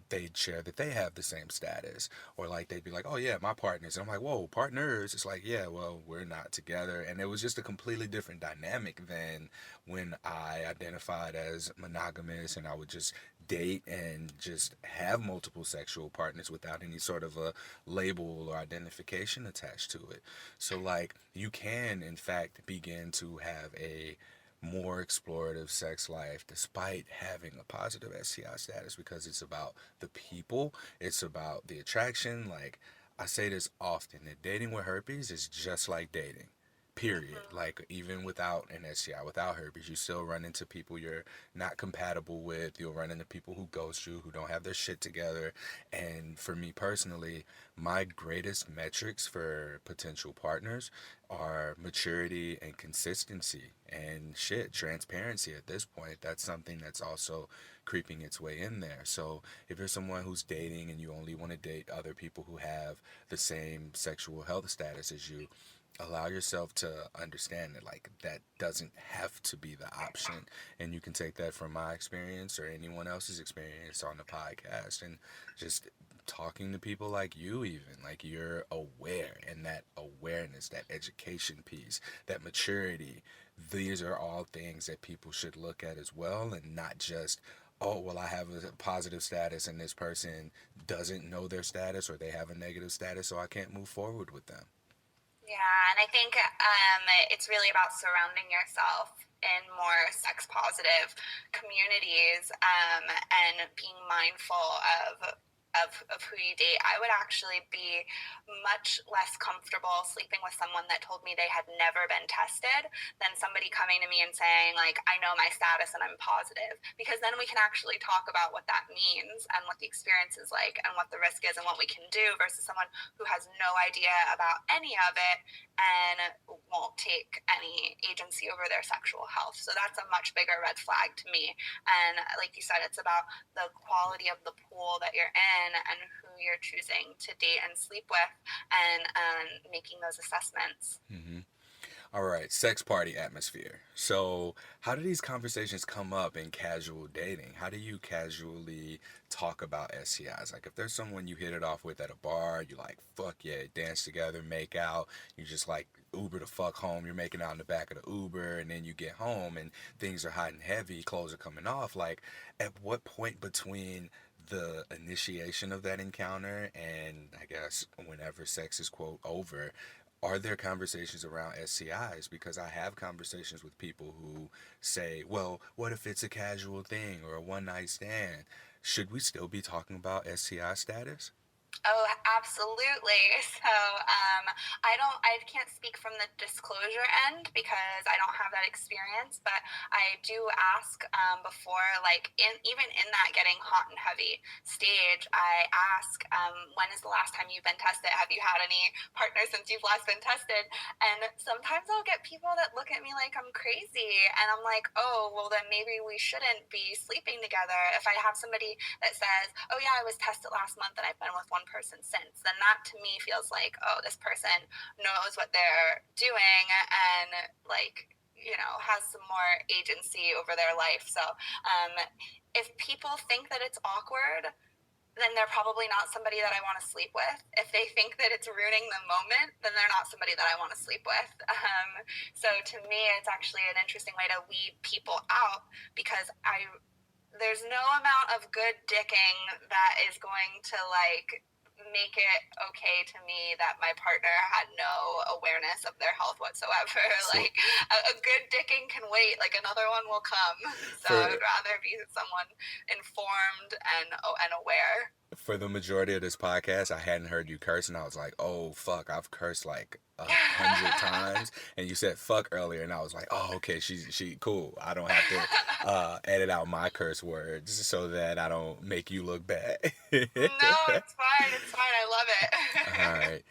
they'd share that they have the same status, or like they'd be like, oh yeah, my partners, and I'm like, whoa, partners? It's like, yeah, well, we're not together. And it was just a completely different dynamic than when I identified as monogamous and I would just date and just have multiple sexual partners without any sort of a label or identification attached to it. So like you can in fact begin to have a more explorative sex life despite having a positive STI status, because it's about the people, it's about the attraction. Like I say this often, that dating with herpes is just like dating. Period. Mm-hmm. Like even without an STI, without herpes, you still run into people you're not compatible with. You'll run into people who ghost you, who don't have their shit together. And for me personally, my greatest metrics for potential partners are maturity and consistency and shit, transparency at this point. That's something that's also creeping its way in there. So if you're someone who's dating and you only want to date other people who have the same sexual health status as you, allow yourself to understand that like that doesn't have to be the option. And you can take that from my experience or anyone else's experience on the podcast, and just talking to people like you, even like you're aware, and that awareness, that education piece, that maturity, these are all things that people should look at as well, and not just, oh well, I have a positive status and this person doesn't know their status, or they have a negative status, so I can't move forward with them. Yeah, and I think it's really about surrounding yourself in more sex positive communities and being mindful of who you date. I would actually be much less comfortable sleeping with someone that told me they had never been tested than somebody coming to me and saying, like, I know my status and I'm positive. Because then we can actually talk about what that means and what the experience is like and what the risk is and what we can do, versus someone who has no idea about any of it and won't take any agency over their sexual health. So that's a much bigger red flag to me. And like you said, it's about the quality of the pool that you're in and who you're choosing to date and sleep with, and making those assessments. Mm-hmm. All right, sex party atmosphere. So, how do these conversations come up in casual dating? How do you casually talk about STIs? Like, if there's someone you hit it off with at a bar, you like, fuck yeah, dance together, make out, you just like Uber the fuck home, you're making out in the back of the Uber, and then you get home and things are hot and heavy, clothes are coming off. Like, at what point between the initiation of that encounter and I guess whenever sex is quote over, are there conversations around STIs? Because I have conversations with people who say, well, what if it's a casual thing or a one night stand? Should we still be talking about STI status? Oh, absolutely. So, I can't speak from the disclosure end because I don't have that experience, but I do ask before, like, even in that getting hot and heavy stage, I ask, when is the last time you've been tested? Have you had any partners since you've last been tested? And sometimes I'll get people that look at me like I'm crazy, and I'm like, oh, well, then maybe we shouldn't be sleeping together. If I have somebody that says, oh yeah, I was tested last month and I've been with one person since, then that to me feels like, oh, this person knows what they're doing and, like, has some more agency over their life. So if people think that it's awkward, then they're probably not somebody that I want to sleep with. If they think that it's ruining the moment, then they're not somebody that I want to sleep with. So to me, it's actually an interesting way to weed people out, because there's no amount of good dicking that is going to, like, make it okay to me that my partner had no awareness of their health whatsoever. So Like, a good dicking can wait, like another one will come. So I for would rather be someone informed and aware. for the majority of this podcast, I hadn't heard you curse, and I was like, "Oh fuck, I've cursed like 100 times." And you said "fuck" earlier, and I was like, "Oh, okay, she cool. I don't have to edit out my curse words so that I don't make you look bad." No, it's fine. It's fine. I love All it. right.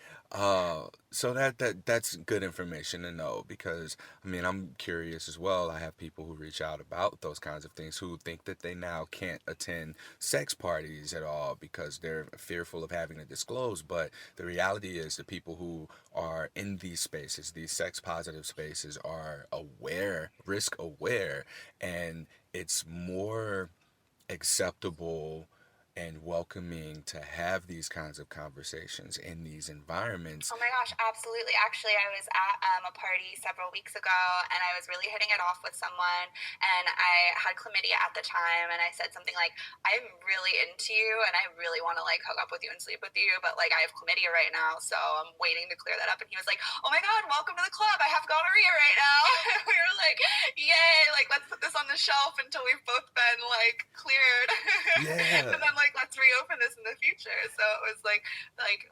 So that's good information to know because I mean I'm curious as well. I have people who reach out about those kinds of things who think that they now can't attend sex parties at all because they're fearful of having to disclose. But the reality is the people who are in these spaces, these sex positive spaces, are aware, risk aware, and it's more acceptable and welcoming to have these kinds of conversations in these environments. Oh my gosh, absolutely. Actually, I was at a party several weeks ago and I was really hitting it off with someone, and I had chlamydia at the time, and I said something like, I'm really into you and I really want to, like, hook up with you and sleep with you, but, like, I have chlamydia right now, so I'm waiting to clear that up. And he was like, oh my God, welcome to the club. I have gonorrhea right now. And we were like, yay, like, let's put this on the shelf until we've both been, like, cleared. Yeah. And then, like, let's reopen this in the future. So it was like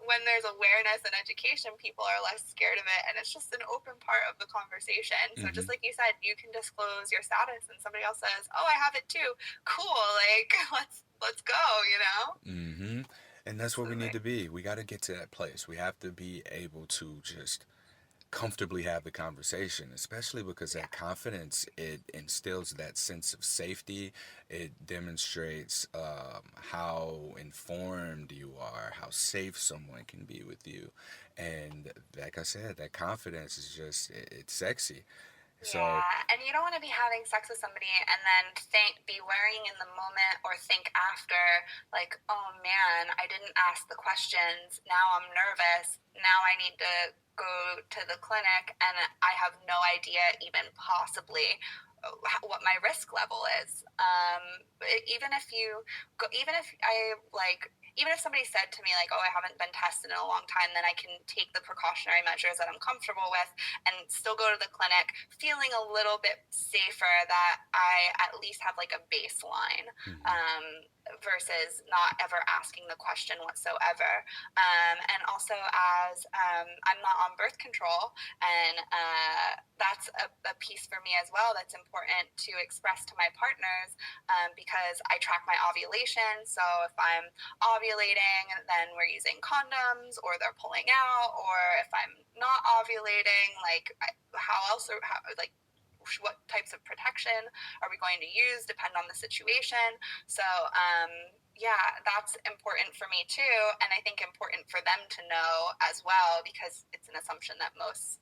when there's awareness and education, people are less scared of it, and it's just an open part of the conversation. So Mm-hmm. just like you said, you can disclose your status and somebody else says, oh, I have it too, cool, like, let's go, Mm-hmm. And that's where we need absolutely. to be. We got to get to that place. We have to be able to just comfortably have the conversation, especially because Yeah. that confidence, it instills that sense of safety. It demonstrates how informed you are, how safe someone can be with you, and like I said, that confidence is just it's sexy. So Yeah, and you don't want to be having sex with somebody and then be worrying in the moment or think after, like, oh man, I didn't ask the questions. Now I'm nervous. Now I need to go to the clinic, and I have no idea even possibly what my risk level is. Even if you go, even if I like, even if somebody said to me, like, oh, I haven't been tested in a long time, then I can take the precautionary measures that I'm comfortable with and still go to the clinic feeling a little bit safer that I at least have, like, a baseline, mhm. versus not ever asking the question whatsoever. And also, as I'm not on birth control, and that's a piece for me as well that's important to express to my partners, because I track my ovulation. So if I'm ovulating, then we're using condoms, or they're pulling out, or if I'm not ovulating, like, how else, or how, like, what types of protection are we going to use depend on the situation. So yeah, that's important for me too, and I think important for them to know as well, because it's an assumption that most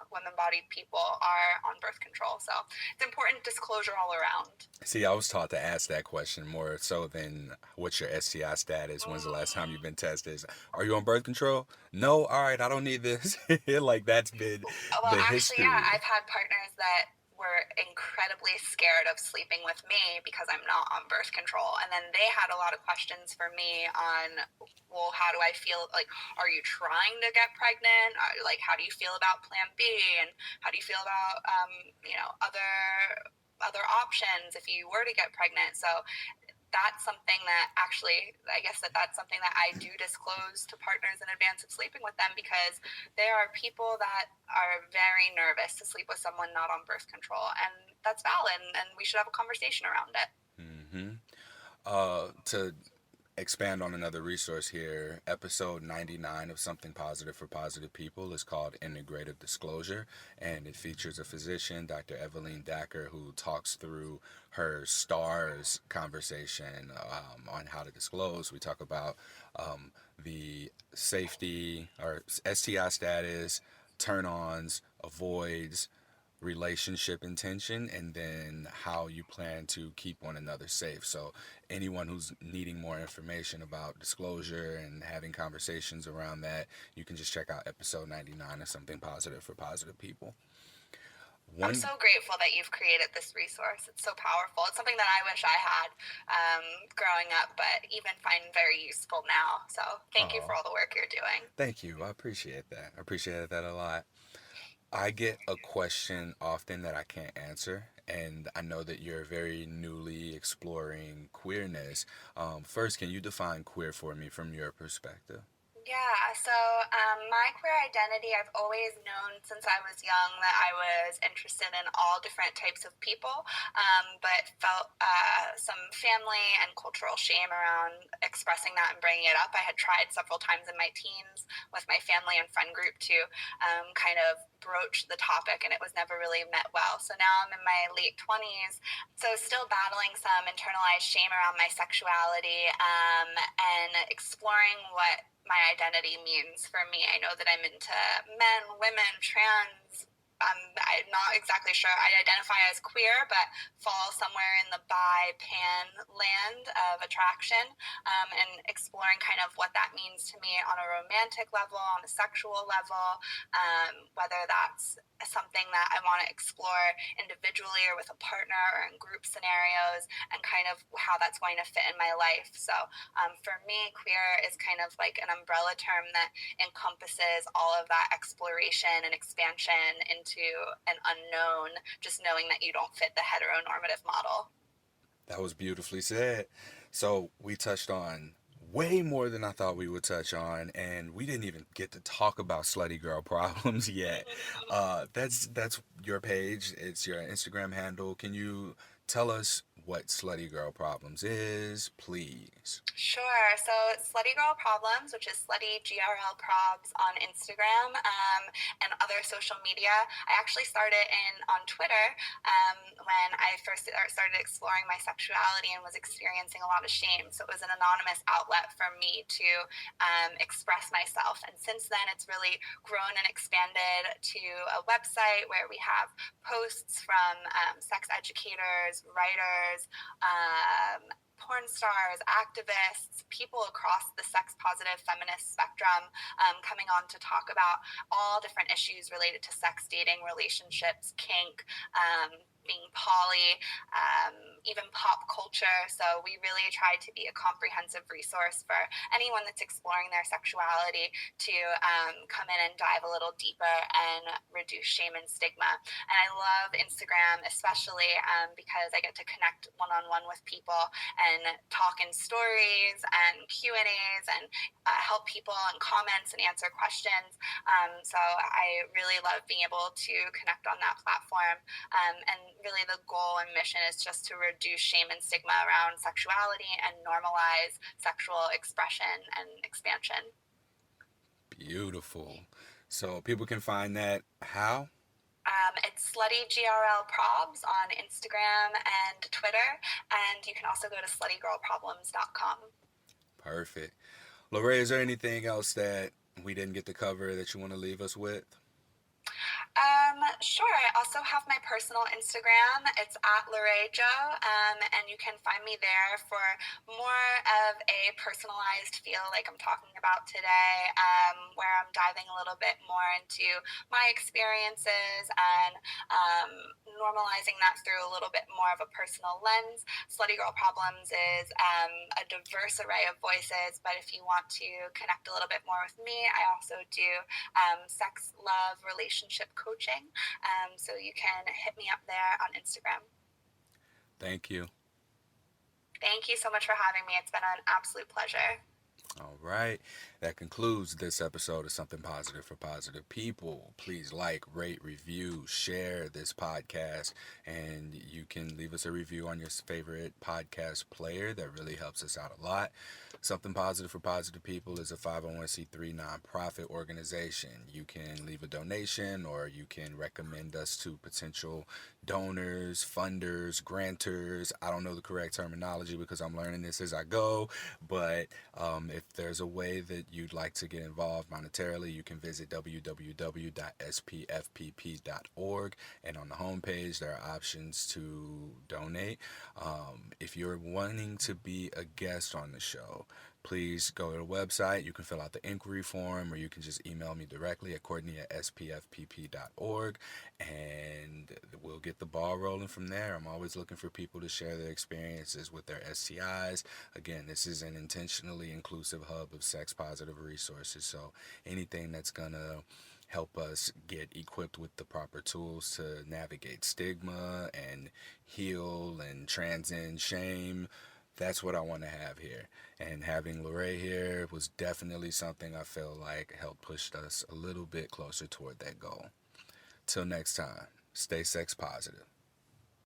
women-bodied people are on birth control. So it's important disclosure all around. See, I was taught to ask that question more so than what's your STI status? When's the last time you've Mm. been tested? Are you on birth control? No. All right, I don't need this. Like that's been Well, the actually, yeah, history. I've had partners that were incredibly scared of sleeping with me because I'm not on birth control. And then they had a lot of questions for me on, well, how do I feel? Like, are you trying to get pregnant? Like, how do you feel about Plan B? And how do you feel about, other options if you were to get pregnant? So that's something that actually, I guess that's something that I do disclose to partners in advance of sleeping with them, because there are people that are very nervous to sleep with someone not on birth control, and that's valid, and we should have a conversation around it. Mm-hmm. To expand on another resource here, episode 99 of Something Positive for Positive People is called Integrative Disclosure, and it features a physician, Dr. Evelyn Dacker, who talks through her STARS conversation on how to disclose. We talk about the safety or STI status, turn ons, avoids, relationship intention, and then how you plan to keep one another safe. So anyone who's needing more information about disclosure and having conversations around that, you can just check out episode 99 of Something Positive for Positive People. I'm One, so grateful that you've created this resource. It's so powerful. It's something that I wish I had growing up, but even find very useful now. So thank you for oh, all the work you're doing. thank you. I appreciate that. I appreciate that a lot. I get a question often that I can't answer, and I know that you're very newly exploring queerness. First, can you define queer for me from your perspective? Yeah, so my queer identity, I've always known since I was young that I was interested in all different types of people, but felt some family and cultural shame around expressing that and bringing it up. I had tried several times in my teens with my family and friend group to kind of broach the topic, and it was never really met well. So now I'm in my late 20s, so still battling some internalized shame around my sexuality, and exploring what my identity means for me. I know that I'm into men, women, trans. I'm not exactly sure. I identify as queer, but fall somewhere in the bi pan land of attraction, and exploring kind of what that means to me on a romantic level, on a sexual level, whether that's something that I want to explore individually or with a partner or in group scenarios, and kind of how that's going to fit in my life. So for me, queer is kind of like an umbrella term that encompasses all of that exploration and expansion into an unknown, just knowing that you don't fit the heteronormative model. That was beautifully said. So we touched on way more than I thought we would touch on, and we didn't even get to talk about Slutty Girl Problems yet. That's your page. It's your Instagram handle. Can you tell us what Slutty Girl Problems is, please? Sure. So Slutty Girl Problems, which is Slutty GRL Probs on Instagram, and other social media. I actually started on Twitter, when I first started exploring my sexuality and was experiencing a lot of shame. So it was an anonymous outlet for me to express myself. And since then, it's really grown and expanded to a website where we have posts from sex educators, writers, porn stars, activists, people across the sex positive feminist spectrum, coming on to talk about all different issues related to sex, dating, relationships, kink, being poly, even pop culture. So we really try to be a comprehensive resource for anyone that's exploring their sexuality to come in and dive a little deeper and reduce shame and stigma. And I love Instagram, especially because I get to connect one-on-one with people and talk in stories and Q&As, and help people in comments and answer questions. So I really love being able to connect on that platform. And really the goal and mission is just to reduce shame and stigma around sexuality and normalize sexual expression and expansion. Beautiful. So people can find that how? It's Slutty GRL Probs on Instagram and Twitter, and you can also go to sluttygirlproblems.com. Perfect. Lorrae, is there anything else that we didn't get to cover that you want to leave us with? Sure. I also have my personal Instagram. It's at Lorrae Jo, and you can find me there for more of a personalized feel like I'm talking about today, where I'm diving a little bit more into my experiences and normalizing that through a little bit more of a personal lens. Slutty Girl Problems is a diverse array of voices, but if you want to connect a little bit more with me, I also do sex, love, relationship coaching. So you can hit me up there on Instagram. Thank you. Thank you so much for having me. It's been an absolute pleasure. All right. That concludes this episode of Something Positive for Positive People. Please like, rate, review, share this podcast, and you can leave us a review on your favorite podcast player. That really helps us out a lot. Something Positive for Positive People is a 501c3 nonprofit organization. You can leave a donation or you can recommend us to potential donors, funders, grantors. I don't know the correct terminology because I'm learning this as I go, but if there's a way that you'd like to get involved monetarily, you can visit www.spfpp.org, and on the homepage there are options to donate. If you're wanting to be a guest on the show, please go to the website. You can fill out the inquiry form, or you can just email me directly at Courtney@spfpp.org, and we'll get the ball rolling from there. I'm always looking for people to share their experiences with their STIs. Again, this is an intentionally inclusive hub of sex positive resources, so anything that's gonna help us get equipped with the proper tools to navigate stigma and heal and transcend shame, that's what I want to have here. And having Lorrae here was definitely something I feel like helped push us a little bit closer toward that goal. Till next time, stay sex positive.